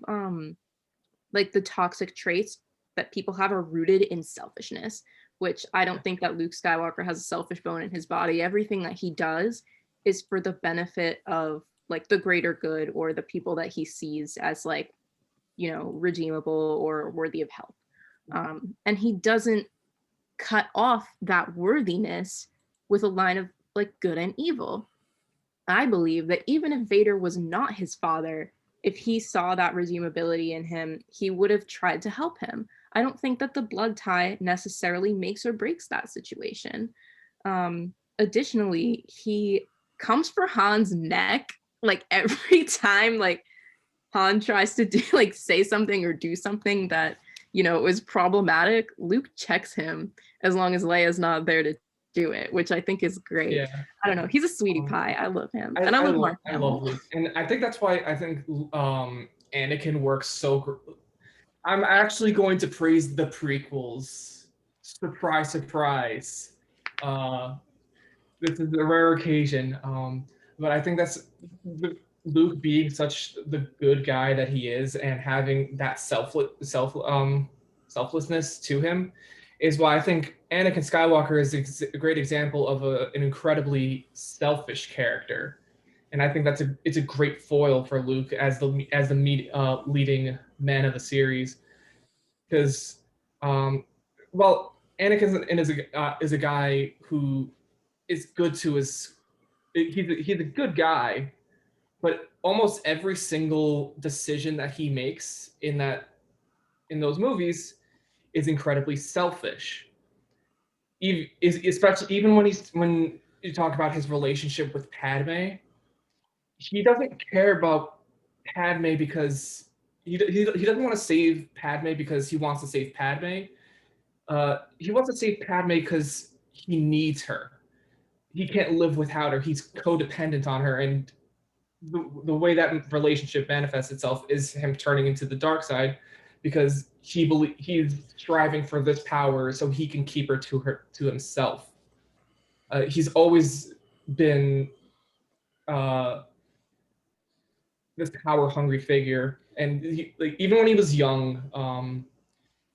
[SPEAKER 3] like the toxic traits that people have are rooted in selfishness, which I don't think that Luke Skywalker has a selfish bone in his body. Everything that he does is for the benefit of, like, the greater good or the people that he sees as, like, you know, redeemable or worthy of help. And he doesn't cut off that worthiness with a line of, like, good and evil. I believe that even if Vader was not his father, if he saw that redeemability in him, he would have tried to help him. I don't think that the blood tie necessarily makes or breaks that situation. Additionally, he comes for Han's neck, like, every time, like, Han tries to do, like, say something or do something that, you know, is problematic. Luke checks him as long as Leia's not there to do it, which I think is great.
[SPEAKER 2] Yeah.
[SPEAKER 3] I don't know. He's a sweetie pie. I love him.
[SPEAKER 2] I
[SPEAKER 3] And I love
[SPEAKER 2] love
[SPEAKER 3] Mark
[SPEAKER 2] I
[SPEAKER 3] Hamill.
[SPEAKER 2] love Luke, and I think that's why I think Anakin works so. I'm actually going to praise the prequels. Surprise, surprise. This is a rare occasion. But I think that's Luke being such the good guy that he is, and having that selflessness to him, is why I think Anakin Skywalker is a great example of an incredibly selfish character, and I think it's a great foil for Luke as the leading man of the series, because well, Anakin is a guy who is good to his. He's a good guy, but almost every single decision that he makes in those movies is incredibly selfish. Especially even when you talk about his relationship with Padme, he doesn't care about Padme because he doesn't want to save Padme because he wants to save Padme. He wants to save Padme because he needs her. He can't live without her. He's codependent on her, and the way that relationship manifests itself is him turning into the dark side because he's striving for this power so he can keep her to himself. He's always been this power hungry figure, and even when he was young,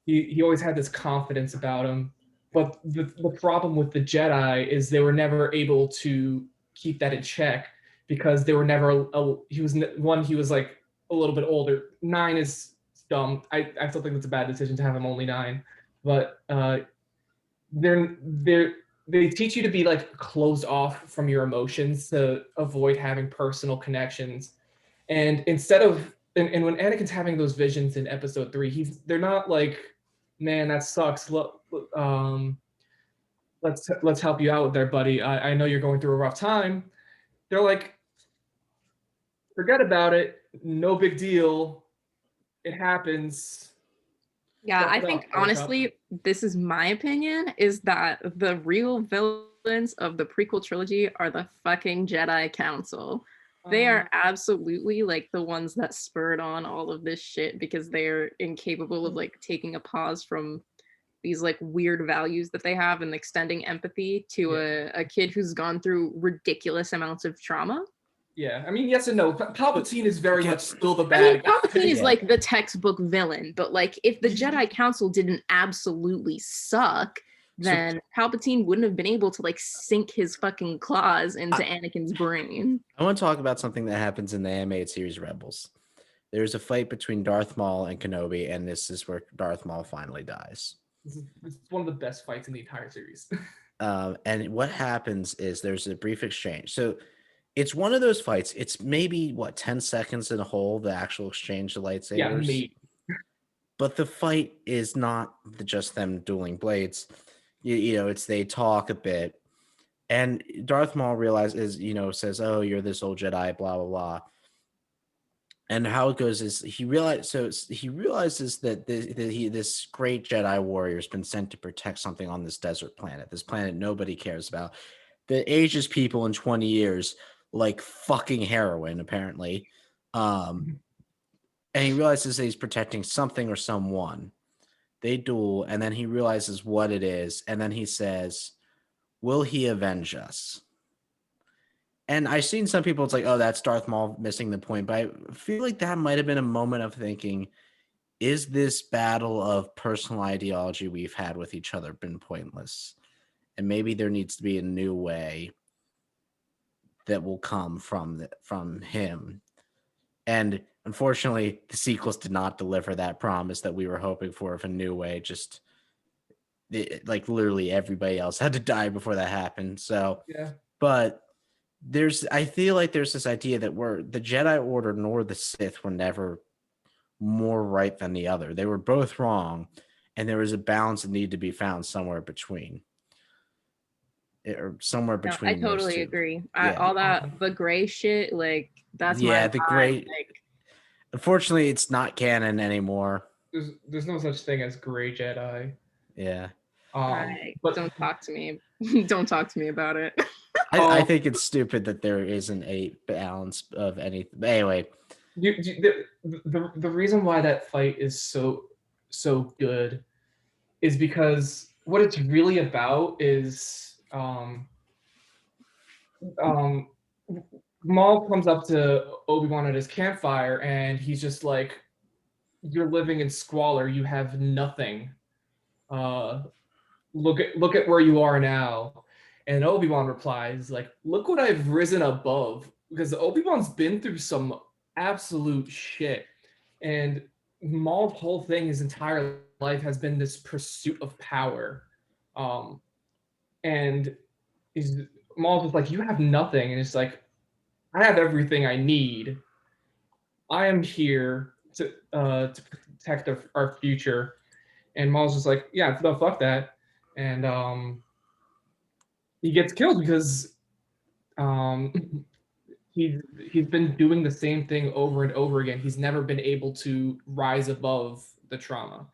[SPEAKER 2] he always had this confidence about him. But the problem with the Jedi is they were never able to keep that in check because they were never. He was like a little bit older. 9 is dumb. I still think it's a bad decision to have him only 9. But they're they teach you to be like closed off from your emotions to avoid having personal connections. And instead of and when Anakin's having those visions in episode 3, they're not like, man, that sucks. Let's help you out there, buddy. I know you're going through a rough time. They're like, forget about it. No big deal. It happens.
[SPEAKER 3] Yeah,
[SPEAKER 2] Suck
[SPEAKER 3] I
[SPEAKER 2] it up,
[SPEAKER 3] think
[SPEAKER 2] Buttercup.
[SPEAKER 3] honestly, this is my opinion, is that the real villains of the prequel trilogy are the fucking Jedi Council. They are absolutely like the ones that spurred on all of this shit because they're incapable of like taking a pause from these like weird values that they have and extending empathy to a kid who's gone through ridiculous amounts of trauma.
[SPEAKER 2] Yeah, I mean, yes and no. Palpatine is very much still the
[SPEAKER 3] I
[SPEAKER 2] bad
[SPEAKER 3] mean,
[SPEAKER 2] guy.
[SPEAKER 3] Palpatine is
[SPEAKER 1] Yeah.
[SPEAKER 3] like the textbook villain, but like if the Jedi Council didn't absolutely suck, then Palpatine wouldn't have been able to like sink his fucking claws into Anakin's brain.
[SPEAKER 1] I want to talk about something that happens in the animated series Rebels. There's a fight between Darth Maul and Kenobi, and this is where Darth Maul finally dies.
[SPEAKER 2] This is one of the best fights in the entire series.
[SPEAKER 1] And what happens is there's a brief exchange. So it's one of those fights. It's maybe 10 seconds in a whole, the actual exchange of lightsabers.
[SPEAKER 2] Yeah, me.
[SPEAKER 1] But the fight is not just them dueling blades. You know, it's they talk a bit. And Darth Maul realizes, says, "Oh, you're this old Jedi, blah, blah, blah." And how it goes is he realizes that this great Jedi warrior has been sent to protect something on this desert planet, this planet nobody cares about, that ages people in 20 years like fucking heroin, apparently. And he realizes that he's protecting something or someone. They duel, and then he realizes what it is, and then he says, "Will he avenge us?" And I've seen some people, it's like, oh, that's Darth Maul missing the point. But I feel like that might have been a moment of thinking, is this battle of personal ideology we've had with each other been pointless? And maybe there needs to be a new way that will come from him. And unfortunately, the sequels did not deliver that promise that we were hoping for of a new way. Just like literally everybody else had to die before that happened. So,
[SPEAKER 2] Yeah.
[SPEAKER 1] but I feel like there's this idea that the Jedi Order nor the Sith were never more right than the other. They were both wrong, and there was a balance that needed to be found somewhere between. Or somewhere
[SPEAKER 3] No,
[SPEAKER 1] between.
[SPEAKER 3] I totally
[SPEAKER 1] those two.
[SPEAKER 3] agree.
[SPEAKER 1] Yeah.
[SPEAKER 3] All that the gray shit, like that's my
[SPEAKER 1] the
[SPEAKER 3] vibe.
[SPEAKER 1] gray.
[SPEAKER 3] Like,
[SPEAKER 1] unfortunately, it's not canon anymore.
[SPEAKER 2] There's no such thing as gray Jedi.
[SPEAKER 1] Yeah.
[SPEAKER 3] Right.
[SPEAKER 2] But
[SPEAKER 4] Don't talk to me. Don't talk to me about it.
[SPEAKER 1] I think it's stupid that there isn't a balance of anything. Anyway,
[SPEAKER 2] the reason why that fight is so good is because what it's really about is Maul comes up to Obi-Wan at his campfire and he's just like, you're living in squalor, you have nothing. Look at where you are now. And Obi-Wan replies like, look what I've risen above, because Obi-Wan's been through some absolute shit. And Maul's whole thing, his entire life, has been this pursuit of power. And he's Maul's just like, you have nothing, and it's like, I have everything I need. I am here to protect our future. And Maul's just like, yeah, no, fuck that. And he gets killed because he's been doing the same thing over and over again. He's never been able to rise above the trauma.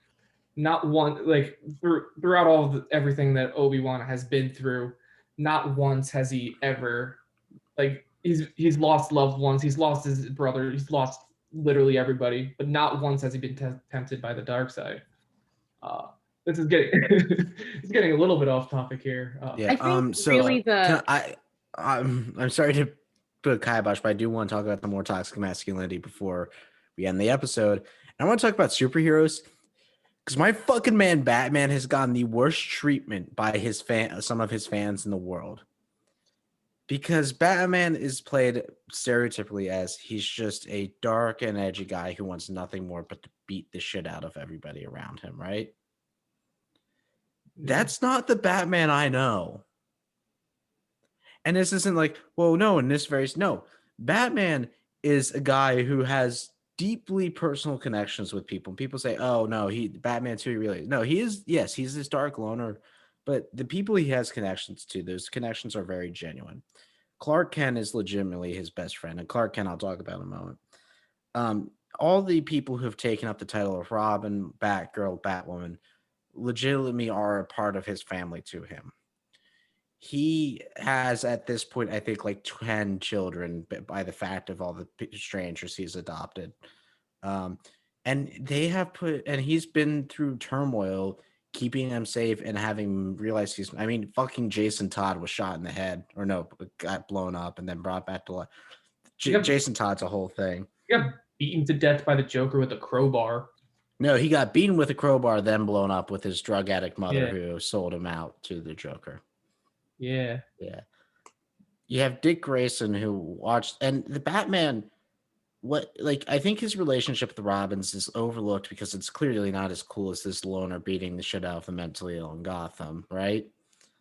[SPEAKER 2] Not one, like throughout all of everything that Obi-Wan has been through, not once has he ever, like, he's lost loved ones, he's lost his brother, he's lost literally everybody, but not once has he been tempted by the dark side. This is getting it's getting a little bit off topic here.
[SPEAKER 1] yeah.
[SPEAKER 4] I think
[SPEAKER 1] So
[SPEAKER 4] really
[SPEAKER 1] I'm sorry to put a kibosh, but I do want to talk about the more toxic masculinity before we end the episode. And I want to talk about superheroes because my fucking man Batman has gotten the worst treatment by some of his fans in the world. Because Batman is played stereotypically as he's just a dark and edgy guy who wants nothing more but to beat the shit out of everybody around him, right? That's not the Batman I know. And this isn't like, well, no, in this very no. Batman is a guy who has deeply personal connections with people. People say, oh no, Batman's who he really is. No, he is, yes, he's this dark loner, but the people he has connections to, those connections are very genuine. Clark Kent is legitimately his best friend, and Clark Kent I'll talk about in a moment. All the people who have taken up the title of Robin, Batgirl, Batwoman legitimately are a part of his family to him. He has at this point, I think, like 10 children by the fact of all the strangers he's adopted. And he's been through turmoil, keeping them safe and having realized fucking Jason Todd was shot in the head, or no, got blown up and then brought back to life. Jason Todd's a whole thing.
[SPEAKER 2] He got beaten to death by the Joker with a crowbar.
[SPEAKER 1] No, he got beaten with a crowbar, then blown up with his drug addict mother who sold him out to the Joker.
[SPEAKER 2] Yeah.
[SPEAKER 1] You have Dick Grayson who watched, and the Batman, I think his relationship with the Robins is overlooked because it's clearly not as cool as this loner beating the shit out of the mentally ill in Gotham, right?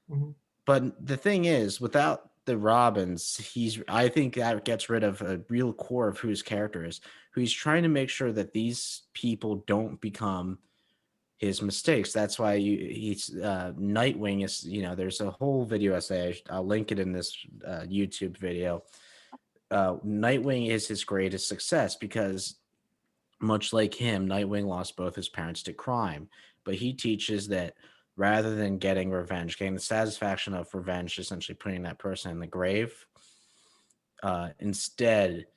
[SPEAKER 2] Mm-hmm.
[SPEAKER 1] But the thing is, without the Robins, I think that gets rid of a real core of who his character is, who he's trying to make sure that these people don't become his mistakes. That's why Nightwing is, there's a whole video essay. I'll link it in this YouTube video. Nightwing is his greatest success because, much like him, Nightwing lost both his parents to crime, but he teaches that rather than getting revenge, getting the satisfaction of revenge, essentially putting that person in the grave, instead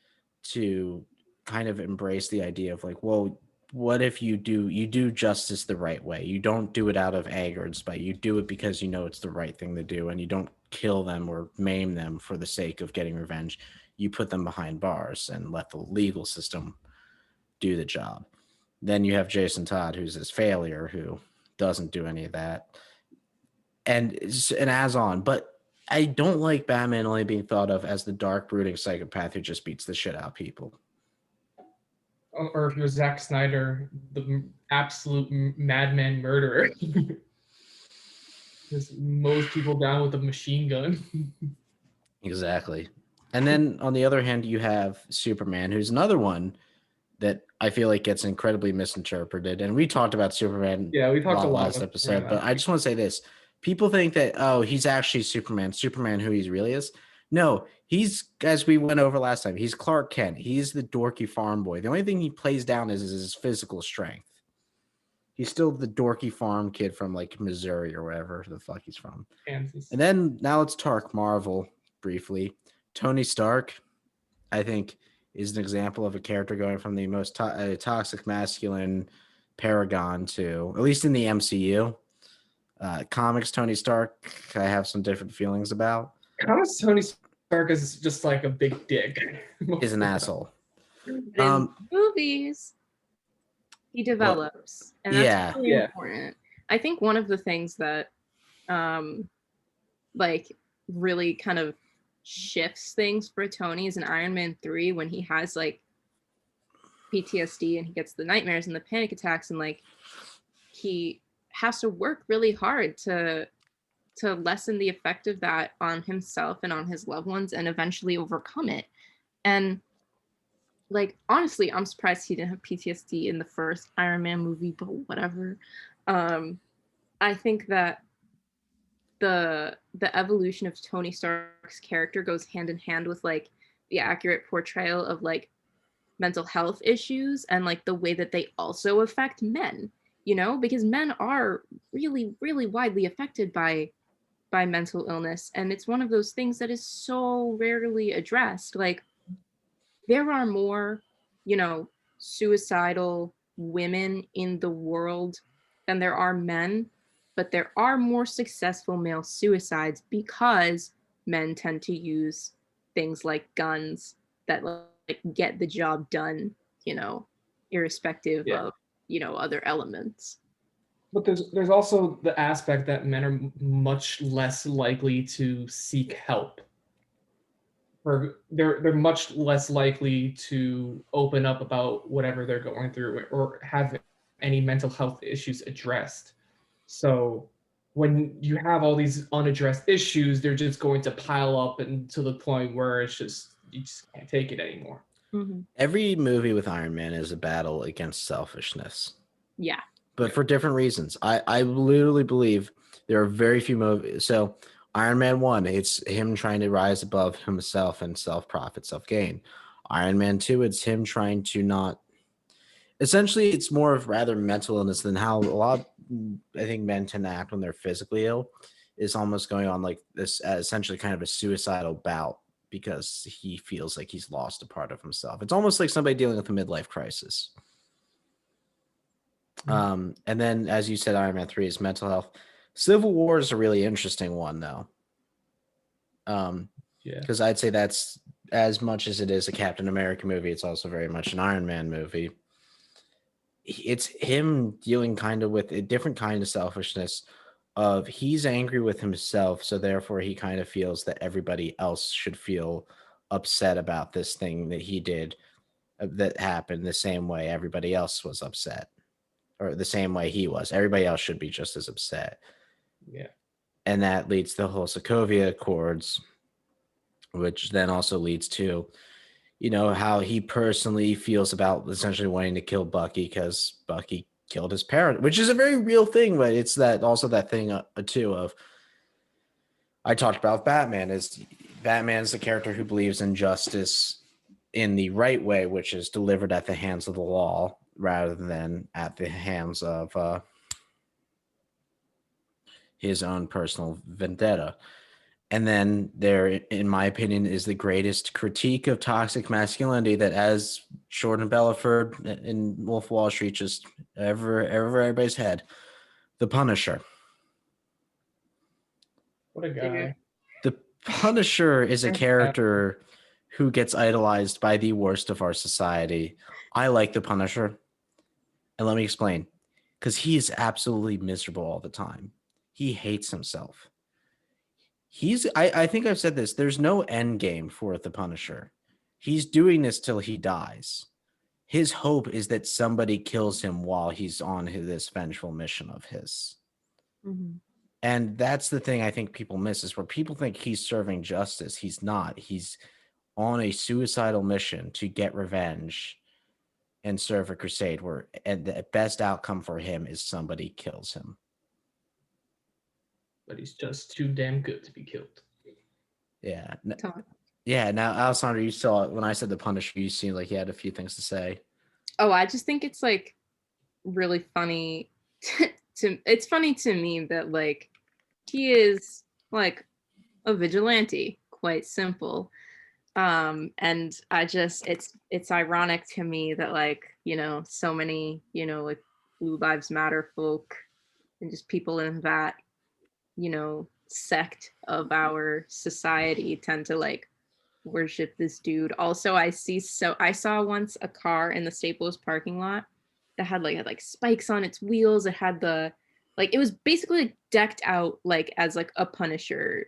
[SPEAKER 1] to kind of embrace the idea of like, well, what if you do justice the right way? You don't do it out of anger and spite. You do it because you know it's the right thing to do, and you don't kill them or maim them for the sake of getting revenge. You put them behind bars and let the legal system do the job. Then you have Jason Todd, who's this failure who doesn't do any of that, and as on. But I don't like Batman only being thought of as the dark, brooding psychopath who just beats the shit out of people.
[SPEAKER 2] Or if you're Zack Snyder, the absolute madman murderer. Just mows people down with a machine gun.
[SPEAKER 1] Exactly. And then on the other hand, you have Superman, who's another one that I feel like gets incredibly misinterpreted. And we talked about Superman
[SPEAKER 2] we talked a lot
[SPEAKER 1] last episode, but I just want to say this. People think that, oh, he's actually Superman who he really is. No, he's, as we went over last time, he's Clark Kent. He's the dorky farm boy. The only thing he plays down is his physical strength. He's still the dorky farm kid from like Missouri or wherever the fuck he's from.
[SPEAKER 2] Kansas.
[SPEAKER 1] And then now let's talk Marvel briefly. Tony Stark, I think, is an example of a character going from the most toxic masculine paragon to, at least in the MCU. Comics, Tony Stark, I have some different feelings about.
[SPEAKER 2] Comics Tony Stark is just like a big dick.
[SPEAKER 1] Is an asshole.
[SPEAKER 4] But in movies, he develops, and that's
[SPEAKER 1] yeah.
[SPEAKER 4] really important. I think one of the things that, like, really kind of shifts things for Tony is in Iron Man 3 when he has like PTSD and he gets the nightmares and the panic attacks, and like he has to work really hard to lessen the effect of that on himself and on his loved ones and eventually overcome it. And like, honestly, I'm surprised he didn't have PTSD in the first Iron Man movie, but whatever. I think that the evolution of Tony Stark's character goes hand in hand with like the accurate portrayal of like mental health issues and like the way that they also affect men, you know, because men are really, really widely affected by mental illness. And it's one of those things that is so rarely addressed. Like, there are more, you know, suicidal women in the world than there are men, but there are more successful male suicides because men tend to use things like guns that like get the job done, you know, irrespective of, you know, other elements.
[SPEAKER 2] But there's also the aspect that men are much less likely to seek help. Or they're much less likely to open up about whatever they're going through or have any mental health issues addressed. So when you have all these unaddressed issues, they're just going to pile up and to the point where it's just, you just can't take it anymore.
[SPEAKER 3] Mm-hmm.
[SPEAKER 1] Every movie with Iron Man is a battle against selfishness.
[SPEAKER 3] Yeah.
[SPEAKER 1] But for different reasons. I literally believe there are very few movies. So Iron Man 1, it's him trying to rise above himself and self-profit, self-gain. Iron Man 2, it's him trying to not... Essentially, it's more of rather mental illness than how a lot, I think, men tend to act when they're physically ill. Is almost going on like this, essentially kind of a suicidal bout because he feels like he's lost a part of himself. It's almost like somebody dealing with a midlife crisis. And then, as you said, Iron Man 3 is mental health. Civil War is a really interesting one, though. Because I'd say that's, as much as it is a Captain America movie, it's also very much an Iron Man movie. It's him dealing kind of with a different kind of selfishness of he's angry with himself, so therefore he kind of feels that everybody else should feel upset about this thing that he did that happened the same way everybody else was upset. Or the same way he was. Everybody else should be just as upset.
[SPEAKER 2] Yeah.
[SPEAKER 1] And that leads to the whole Sokovia Accords, which then also leads to, you know, how he personally feels about essentially wanting to kill Bucky because Bucky killed his parent, which is a very real thing, but it's that also that thing too of, I talked about Batman is the character who believes in justice in the right way, which is delivered at the hands of the law, rather than at the hands of his own personal vendetta. And then there, in my opinion, is the greatest critique of toxic masculinity that, as Jordan Belfort in Wolf of Wall Street just over everybody's head, the Punisher.
[SPEAKER 2] What a guy.
[SPEAKER 1] The Punisher is a character who gets idolized by the worst of our society. I like the Punisher. And let me explain. Because he is absolutely miserable all the time. He hates himself. I think I've said this. There's no end game for the Punisher. He's doing this till he dies. His hope is that somebody kills him while he's on this vengeful mission of his.
[SPEAKER 3] Mm-hmm.
[SPEAKER 1] And that's the thing I think people miss, is where people think he's serving justice. He's not. He's on a suicidal mission to get revenge and serve a crusade and the best outcome for him is somebody kills him.
[SPEAKER 2] But he's just too damn good to be killed.
[SPEAKER 1] Yeah. Yeah. Now, Alessandra, you saw it when I said the Punisher, you seemed like you had a few things to say.
[SPEAKER 4] Oh, I just think it's like really funny it's funny to me that like he is like a vigilante, quite simple. And I just it's ironic to me that like, you know, so many, you know, like Blue Lives Matter folk and just people in that, you know, sect of our society tend to like worship this dude. Also, I saw once a car in the Staples parking lot that had like spikes on its wheels. It had the like it was basically like, decked out like as like a Punisher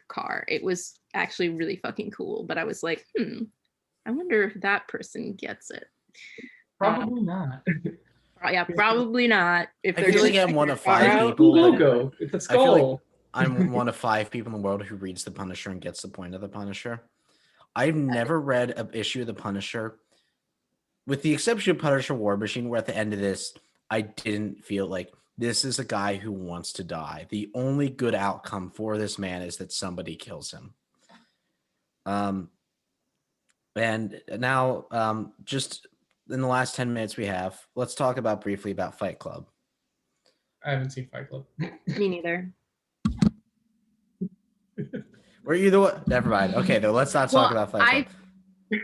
[SPEAKER 4] car. It was actually really fucking cool. But I was like, I wonder if that person gets it.
[SPEAKER 2] Probably not.
[SPEAKER 4] Yeah, probably not. If
[SPEAKER 1] I
[SPEAKER 4] they're
[SPEAKER 1] feel
[SPEAKER 4] just
[SPEAKER 1] like I'm one of
[SPEAKER 4] far
[SPEAKER 1] 5
[SPEAKER 4] out.
[SPEAKER 1] people. That,
[SPEAKER 2] Logo. It's a
[SPEAKER 1] I feel like
[SPEAKER 2] skull.
[SPEAKER 1] I'm one of 5 people in the world who reads the Punisher and gets the point of the Punisher. I've never read an issue of the Punisher, with the exception of Punisher War Machine, where at the end of this, I didn't feel like this is a guy who wants to die. The only good outcome for this man is that somebody kills him. And now, just in the last 10 minutes we have, let's talk briefly about Fight Club.
[SPEAKER 2] I haven't seen Fight Club.
[SPEAKER 4] Me neither.
[SPEAKER 1] Were you the one? Never mind. Okay, though, let's not talk about Fight Club.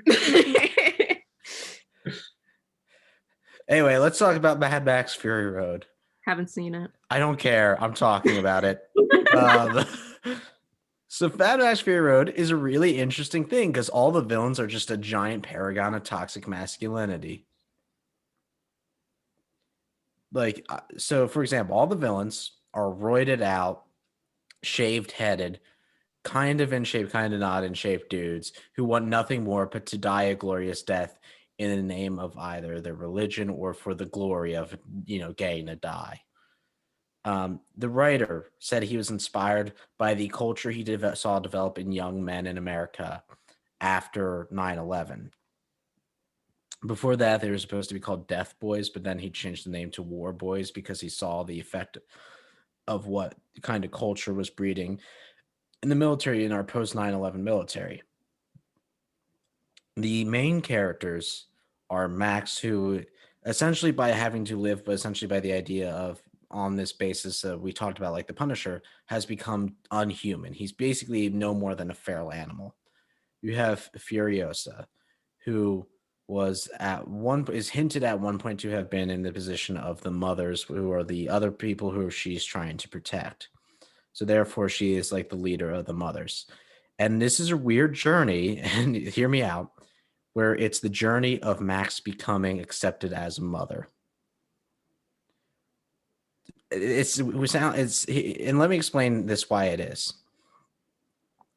[SPEAKER 1] Anyway, let's talk about Mad Max Fury Road.
[SPEAKER 4] Haven't seen it.
[SPEAKER 1] I don't care. I'm talking about it. So Mad Max Fury Road is a really interesting thing because all the villains are just a giant paragon of toxic masculinity. Like, so for example, all the villains are roided out, shaved headed, kind of in shape, kind of not in shape dudes who want nothing more but to die a glorious death in the name of either their religion or for the glory of, you know, getting to die. The writer said he was inspired by the culture he saw develop in young men in America after 9/11. Before that, they were supposed to be called Death Boys, but then he changed the name to War Boys because he saw the effect of what kind of culture was breeding in the military, in our post 9/11 military. The main characters are Max, who essentially by having to live, but essentially by the idea of on this basis we talked about, like the Punisher, has become unhuman. He's basically no more than a feral animal. You have Furiosa, who was is hinted at one point to have been in the position of the mothers, who are the other people who she's trying to protect. So therefore, she is like the leader of the mothers. And this is a weird journey, and hear me out, where it's the journey of Max becoming accepted as a mother. And let me explain this why it is.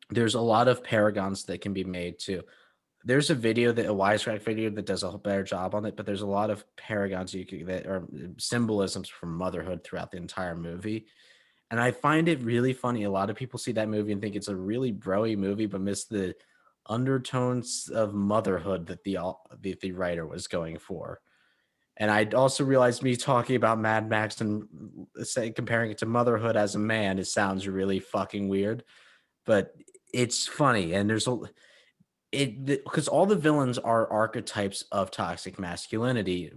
[SPEAKER 1] There's a lot of paragons that can be made too. There's a wisecrack video that does a better job on it, but there's a lot of paragons that are symbolisms from motherhood throughout the entire movie. And I find it really funny. A lot of people see that movie and think it's a really bro-y movie, but miss the undertones of motherhood that the writer was going for. And I also realized me talking about Mad Max and comparing it to motherhood as a man, it sounds really fucking weird, but it's funny. And because all the villains are archetypes of toxic masculinity.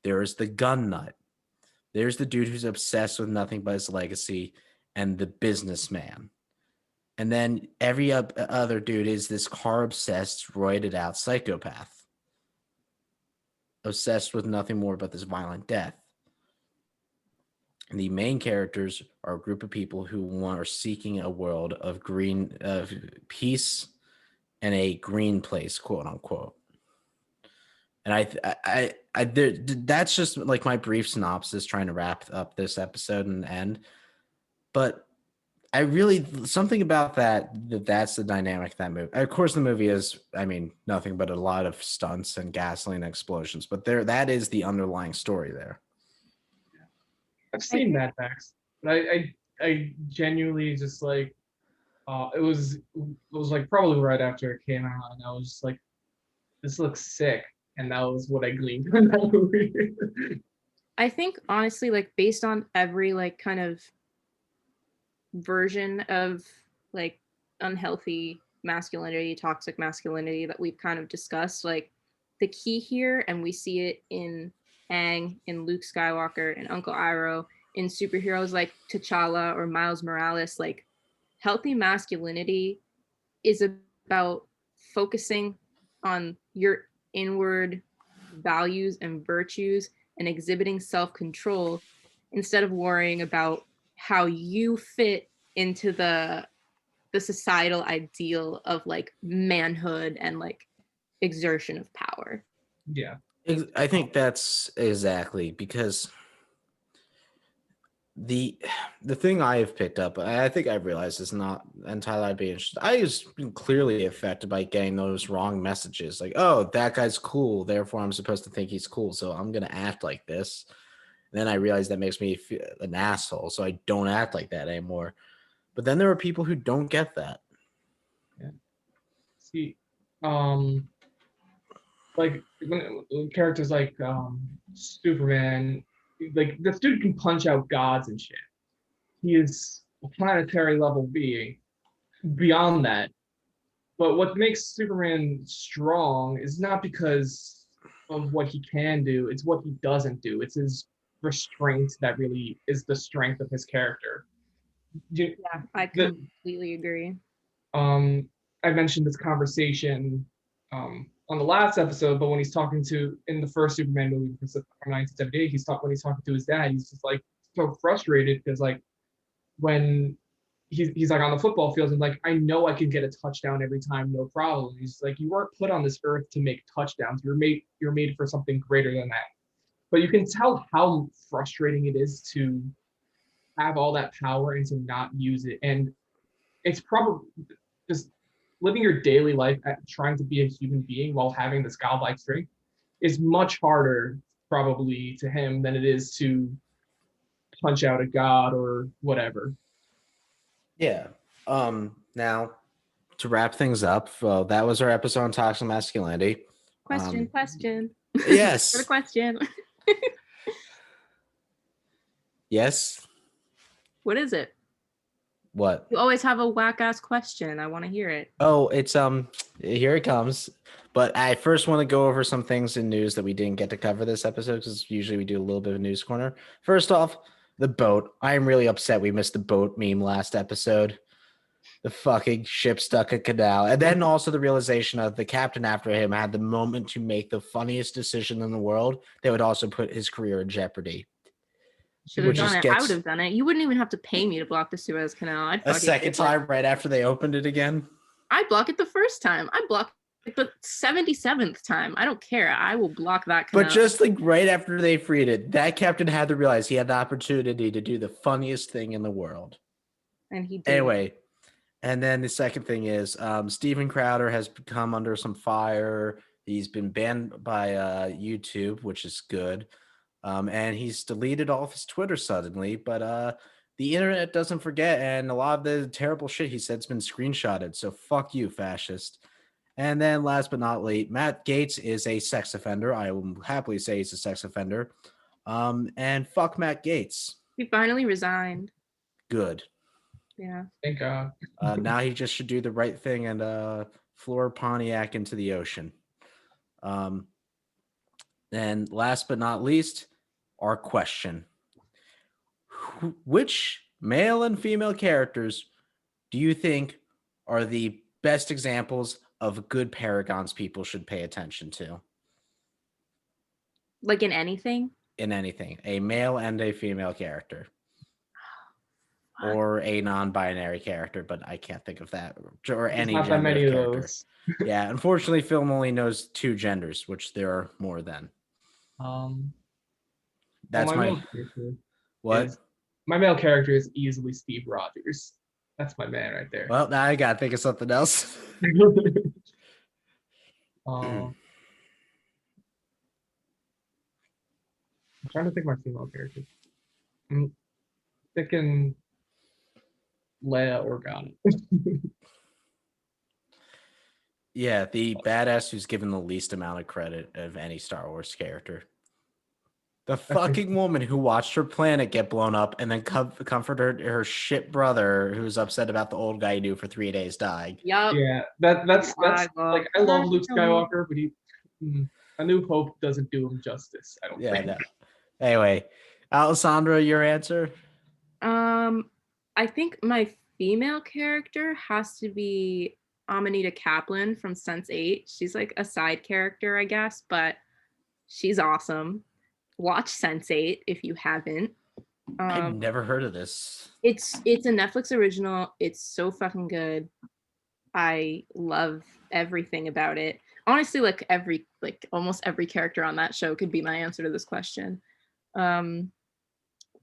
[SPEAKER 1] There is the gun nut. There's the dude who's obsessed with nothing but his legacy, and the businessman. And then every other dude is this car-obsessed, roided out psychopath, obsessed with nothing more but this violent death. And the main characters are a group of people who are seeking a world of peace and a green place, quote unquote. And that's just like my brief synopsis, trying to wrap up this episode and end. But I really, something about that's the dynamic of that movie. Of course, the movie is, nothing but a lot of stunts and gasoline explosions, but that is the underlying story there.
[SPEAKER 2] I've seen Mad Max, but I genuinely just like, it was like probably right after it came out, and I was just like, this looks sick, and that was what I gleaned from that movie.
[SPEAKER 4] I think honestly, like based on every like kind of version of like unhealthy masculinity, toxic masculinity that we've kind of discussed, like the key here, and we see it in Aang, in Luke Skywalker, and Uncle Iroh, in superheroes like T'Challa or Miles Morales. Like, healthy masculinity is about focusing on your inward values and virtues and exhibiting self-control instead of worrying about how you fit into the societal ideal of like manhood and like exertion of power.
[SPEAKER 2] Yeah.
[SPEAKER 1] I think that's exactly because the thing I have picked up, I think I've realized is not, and Tyler, I'd be interested. I was clearly affected by getting those wrong messages, like, oh, that guy's cool, therefore I'm supposed to think he's cool, so I'm gonna act like this. And then I realized that makes me feel an asshole, so I don't act like that anymore. But then there are people who don't get that.
[SPEAKER 2] Yeah. See, like when characters like Superman, like this dude can punch out gods and shit. He is a planetary level being. Beyond that, but what makes Superman strong is not because of what he can do; it's what he doesn't do. It's his restraint that really is the strength of his character. You-
[SPEAKER 4] Yeah, I
[SPEAKER 2] The-
[SPEAKER 4] completely agree.
[SPEAKER 2] I mentioned this conversation on the last episode, but when he's talking to in the first Superman movie from 1978, when he's talking to his dad, he's just like so frustrated because like when he's like on the football field and like I know I can get a touchdown every time, no problem. He's like, you weren't put on this earth to make touchdowns. You're made for something greater than that. But you can tell how frustrating it is to have all that power and to not use it. And it's probably just living your daily life at trying to be a human being while having this godlike strength is much harder probably to him than it is to punch out a god or whatever.
[SPEAKER 1] Yeah. Now, to wrap things up, that was our episode on toxic masculinity.
[SPEAKER 4] Question.
[SPEAKER 1] Yes.
[SPEAKER 4] For the question.
[SPEAKER 1] Yes.
[SPEAKER 4] What is it?
[SPEAKER 1] What?
[SPEAKER 4] You always have a whack ass question. I want to hear it.
[SPEAKER 1] Oh, it's here it comes. But I first want to go over some things in news that we didn't get to cover this episode because usually we do a little bit of news corner. First off, the boat. I am really upset we missed the boat meme last episode. The fucking ship stuck a canal. And then also the realization of the captain after him had the moment to make the funniest decision in the world that would also put his career in jeopardy.
[SPEAKER 4] Should have
[SPEAKER 1] Which
[SPEAKER 4] done
[SPEAKER 1] just
[SPEAKER 4] it. I
[SPEAKER 1] gets-
[SPEAKER 4] would have done it. You wouldn't even have to pay me to block the Suez Canal. I'd
[SPEAKER 1] A
[SPEAKER 4] fucking
[SPEAKER 1] second
[SPEAKER 4] pay for it.
[SPEAKER 1] time right after they opened it again.
[SPEAKER 4] I'd block it the first time. I blocked it the 77th time. I don't care. I will block that canal.
[SPEAKER 1] But just like right after they freed it, that captain had to realize he had the opportunity to do the funniest thing in the world.
[SPEAKER 4] And he did.
[SPEAKER 1] Anyway, and then the second thing is Steven Crowder has come under some fire. He's been banned by YouTube, which is good. And he's deleted all of his Twitter suddenly. But the internet doesn't forget, and a lot of the terrible shit he said's been screenshotted. So fuck you, fascist. And then last but not least, Matt Gaetz is a sex offender. I will happily say he's a sex offender. And fuck Matt Gaetz.
[SPEAKER 4] He finally resigned.
[SPEAKER 1] Good.
[SPEAKER 4] Yeah.
[SPEAKER 2] Thank God.
[SPEAKER 1] Now he just should do the right thing and floor Pontiac into the ocean. And last but not least, our question. Which male and female characters do you think are the best examples of good paragons people should pay attention to
[SPEAKER 4] Like in anything?
[SPEAKER 1] in anything? A male and a female character.
[SPEAKER 4] Fuck.
[SPEAKER 1] Or a non-binary character, but I can't think of that. Or
[SPEAKER 2] There's
[SPEAKER 1] any
[SPEAKER 2] not that
[SPEAKER 1] gender
[SPEAKER 2] many of
[SPEAKER 1] character.
[SPEAKER 2] those.
[SPEAKER 1] Yeah, unfortunately, film only knows two genders, which there are more than. That's
[SPEAKER 2] my
[SPEAKER 1] my
[SPEAKER 2] male character
[SPEAKER 1] what?
[SPEAKER 2] is- my male character is easily Steve Rogers. That's my man right there.
[SPEAKER 1] Well, now I gotta think of something else.
[SPEAKER 2] I'm trying to think of my female character. I'm thinking Leia Organa.
[SPEAKER 1] Yeah, the badass who's given the least amount of credit of any Star Wars character. The fucking woman who watched her planet get blown up and then comforted her shit brother who's upset about the old guy he knew for 3 days dying.
[SPEAKER 4] Yup.
[SPEAKER 2] Yeah, that's
[SPEAKER 4] I love
[SPEAKER 2] like I love Luke
[SPEAKER 4] her.
[SPEAKER 2] Skywalker, but A New Hope doesn't do him justice, I don't
[SPEAKER 1] Yeah,
[SPEAKER 2] think.
[SPEAKER 1] no. Anyway, Alessandra, your answer?
[SPEAKER 4] I think my female character has to be Amanita Kaplan from Sense8. She's like a side character, I guess, but she's awesome. Watch Sense8 if you haven't.
[SPEAKER 1] I've never heard of this.
[SPEAKER 4] It's a Netflix original. It's so fucking good. I love everything about it. Honestly, like almost every character on that show could be my answer to this question.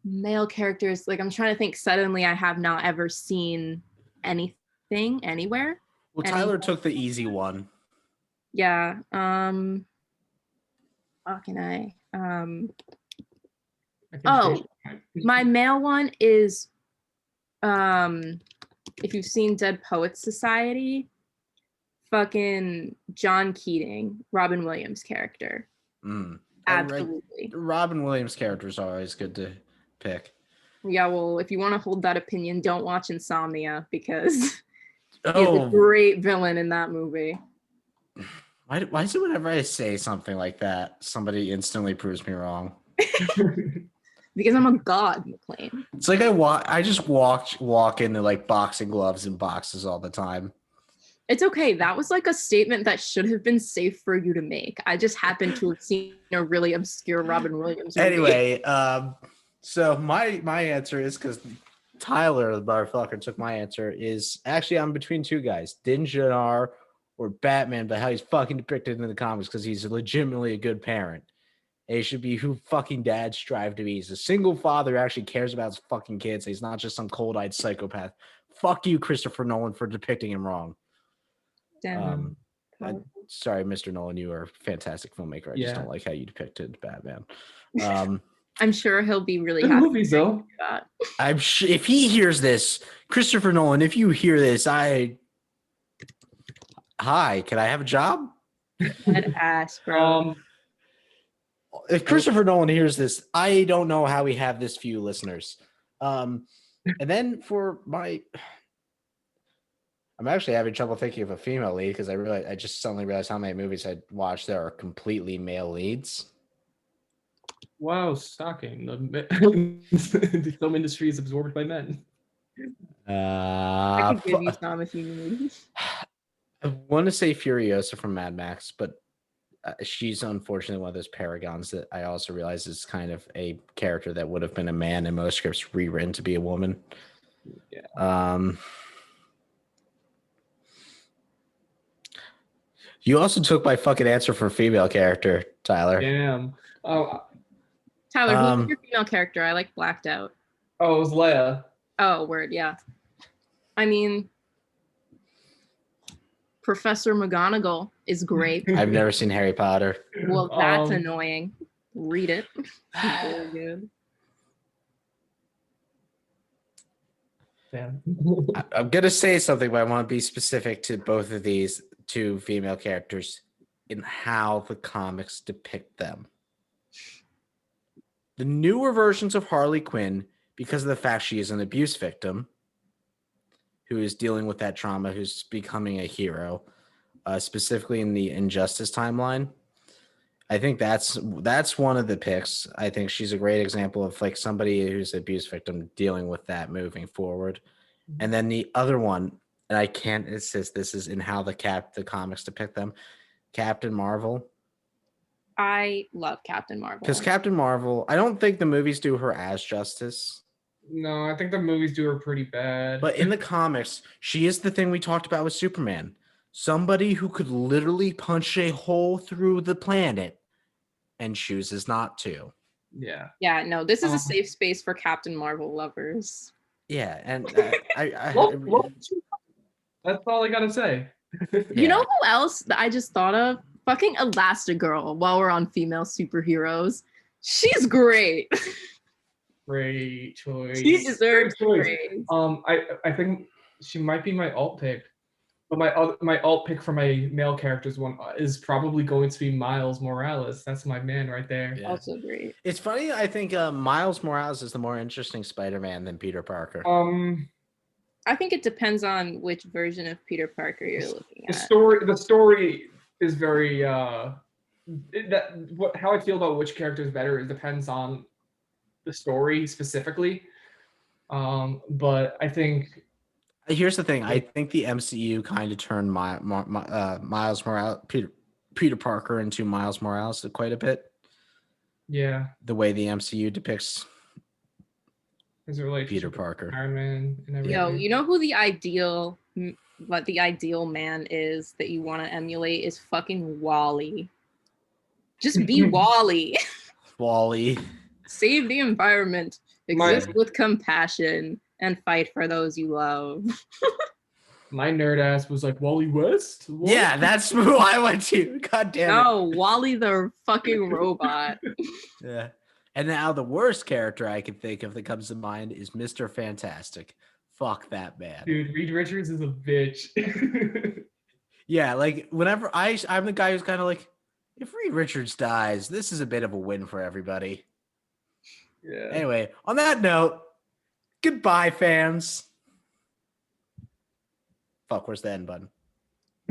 [SPEAKER 4] Male characters, like I'm trying to think. Suddenly, I have not ever seen anything anywhere.
[SPEAKER 1] Well, Tyler took the easy one.
[SPEAKER 4] Yeah. How can I? My male one is if you've seen Dead Poets Society, fucking John Keating, Robin Williams character. Absolutely.
[SPEAKER 1] Robin Williams characters are always good to pick.
[SPEAKER 4] Yeah, well, if you want to hold that opinion, don't watch Insomnia because he's a great villain in that movie.
[SPEAKER 1] Why is it whenever I say something like that, somebody instantly proves me wrong?
[SPEAKER 4] Because I'm a god, McLain.
[SPEAKER 1] It's like I just walk into like boxing gloves and boxes all the time.
[SPEAKER 4] It's okay. That was like a statement that should have been safe for you to make. I just happened to have seen a really obscure Robin Williams movie.
[SPEAKER 1] Anyway, so my answer is, because Tyler, the motherfucker, took my answer, is actually I'm between two guys, Din Djarin or Batman, but how he's fucking depicted in the comics, because he's legitimately a good parent. And he should be who fucking dads strive to be. He's a single father who actually cares about his fucking kids. He's not just some cold-eyed psychopath. Fuck you, Christopher Nolan, for depicting him wrong. Sorry, Mr. Nolan, you are a fantastic filmmaker. I just don't like how you depicted Batman.
[SPEAKER 4] I'm sure he'll be really
[SPEAKER 2] Good
[SPEAKER 4] happy.
[SPEAKER 2] movies, though.
[SPEAKER 1] I'm sure if he hears this, Christopher Nolan, if you hear this, hi, can I have a job?
[SPEAKER 4] Dead ass, bro.
[SPEAKER 1] If Christopher Nolan hears this, I don't know how we have this few listeners. And then for I'm actually having trouble thinking of a female lead, because I just suddenly realized how many movies I'd watched that are completely male leads.
[SPEAKER 2] Wow, shocking. The film industry is absorbed by men.
[SPEAKER 4] I could give you some if you need.
[SPEAKER 1] I want to say Furiosa from Mad Max, but she's unfortunately one of those paragons that I also realize is kind of a character that would have been a man in most scripts rewritten to be a woman.
[SPEAKER 2] Yeah.
[SPEAKER 1] You also took my fucking answer for female character, Tyler.
[SPEAKER 2] Damn.
[SPEAKER 4] Tyler, who's your female character? I like blacked out.
[SPEAKER 2] Oh, it was Leia.
[SPEAKER 4] Oh, word, yeah. I mean, Professor McGonagall is great.
[SPEAKER 1] I've never seen Harry Potter.
[SPEAKER 4] Well, that's annoying. Read it. Very good.
[SPEAKER 2] Damn.
[SPEAKER 1] I'm going to say something, but I want to be specific to both of these two female characters in how the comics depict them. The newer versions of Harley Quinn, because of the fact she is an abuse victim who is dealing with that trauma, who's becoming a hero, specifically in the Injustice timeline, I think that's one of the picks. I think she's a great example of like somebody who's an abuse victim dealing with that moving forward. And then the other one, and I can't insist, this is in how the comics depict them, Captain Marvel.
[SPEAKER 4] I love Captain Marvel.
[SPEAKER 1] Because Captain Marvel, I don't think the movies do her as justice.
[SPEAKER 2] No, I think the movies do her pretty bad.
[SPEAKER 1] But in the comics, she is the thing we talked about with Superman. Somebody who could literally punch a hole through the planet and chooses not to.
[SPEAKER 2] Yeah.
[SPEAKER 4] Yeah, no, this is a safe space for Captain Marvel lovers.
[SPEAKER 1] Yeah, and
[SPEAKER 2] that's all I gotta say.
[SPEAKER 4] You know who else I just thought of? Fucking Elastigirl, while we're on female superheroes. She's great.
[SPEAKER 2] Great choice.
[SPEAKER 4] She deserves praise.
[SPEAKER 2] I think she might be my alt pick. But my alt pick for my male characters one is probably going to be Miles Morales. That's my man right there.
[SPEAKER 1] Yeah.
[SPEAKER 4] Also great.
[SPEAKER 1] It's funny, I think Miles Morales is the more interesting Spider-Man than Peter Parker.
[SPEAKER 4] I think it depends on which version of Peter Parker you're looking at.
[SPEAKER 2] The story is very how I feel about which character is better, it depends on the story specifically. But I think
[SPEAKER 1] Here's the thing. I think the MCU kind of turned Miles Morales, Peter Parker into Miles Morales quite a bit.
[SPEAKER 2] yeah,
[SPEAKER 1] The way the MCU depicts
[SPEAKER 2] his relationship
[SPEAKER 1] Peter
[SPEAKER 2] with
[SPEAKER 1] Parker.
[SPEAKER 2] Iron Man and everything.
[SPEAKER 4] Yo, you know who the ideal man is that you want to emulate is fucking Wally. Just be Wally.
[SPEAKER 1] Wally.
[SPEAKER 4] Save the environment.
[SPEAKER 2] My-
[SPEAKER 4] Exist with compassion and fight for those you love.
[SPEAKER 2] My nerd ass was like, Wally West? What?
[SPEAKER 1] Yeah, that's who I went to. God damn it.
[SPEAKER 4] No, Wally the fucking robot.
[SPEAKER 1] Yeah. And now the worst character I can think of that comes to mind is Mr. Fantastic. Fuck that man.
[SPEAKER 2] Dude, Reed Richards is a bitch.
[SPEAKER 1] Yeah, like whenever I'm the guy who's kind of like, if Reed Richards dies, this is a bit of a win for everybody.
[SPEAKER 2] Yeah.
[SPEAKER 1] Anyway, on that note, goodbye, fans. Fuck, where's the end button?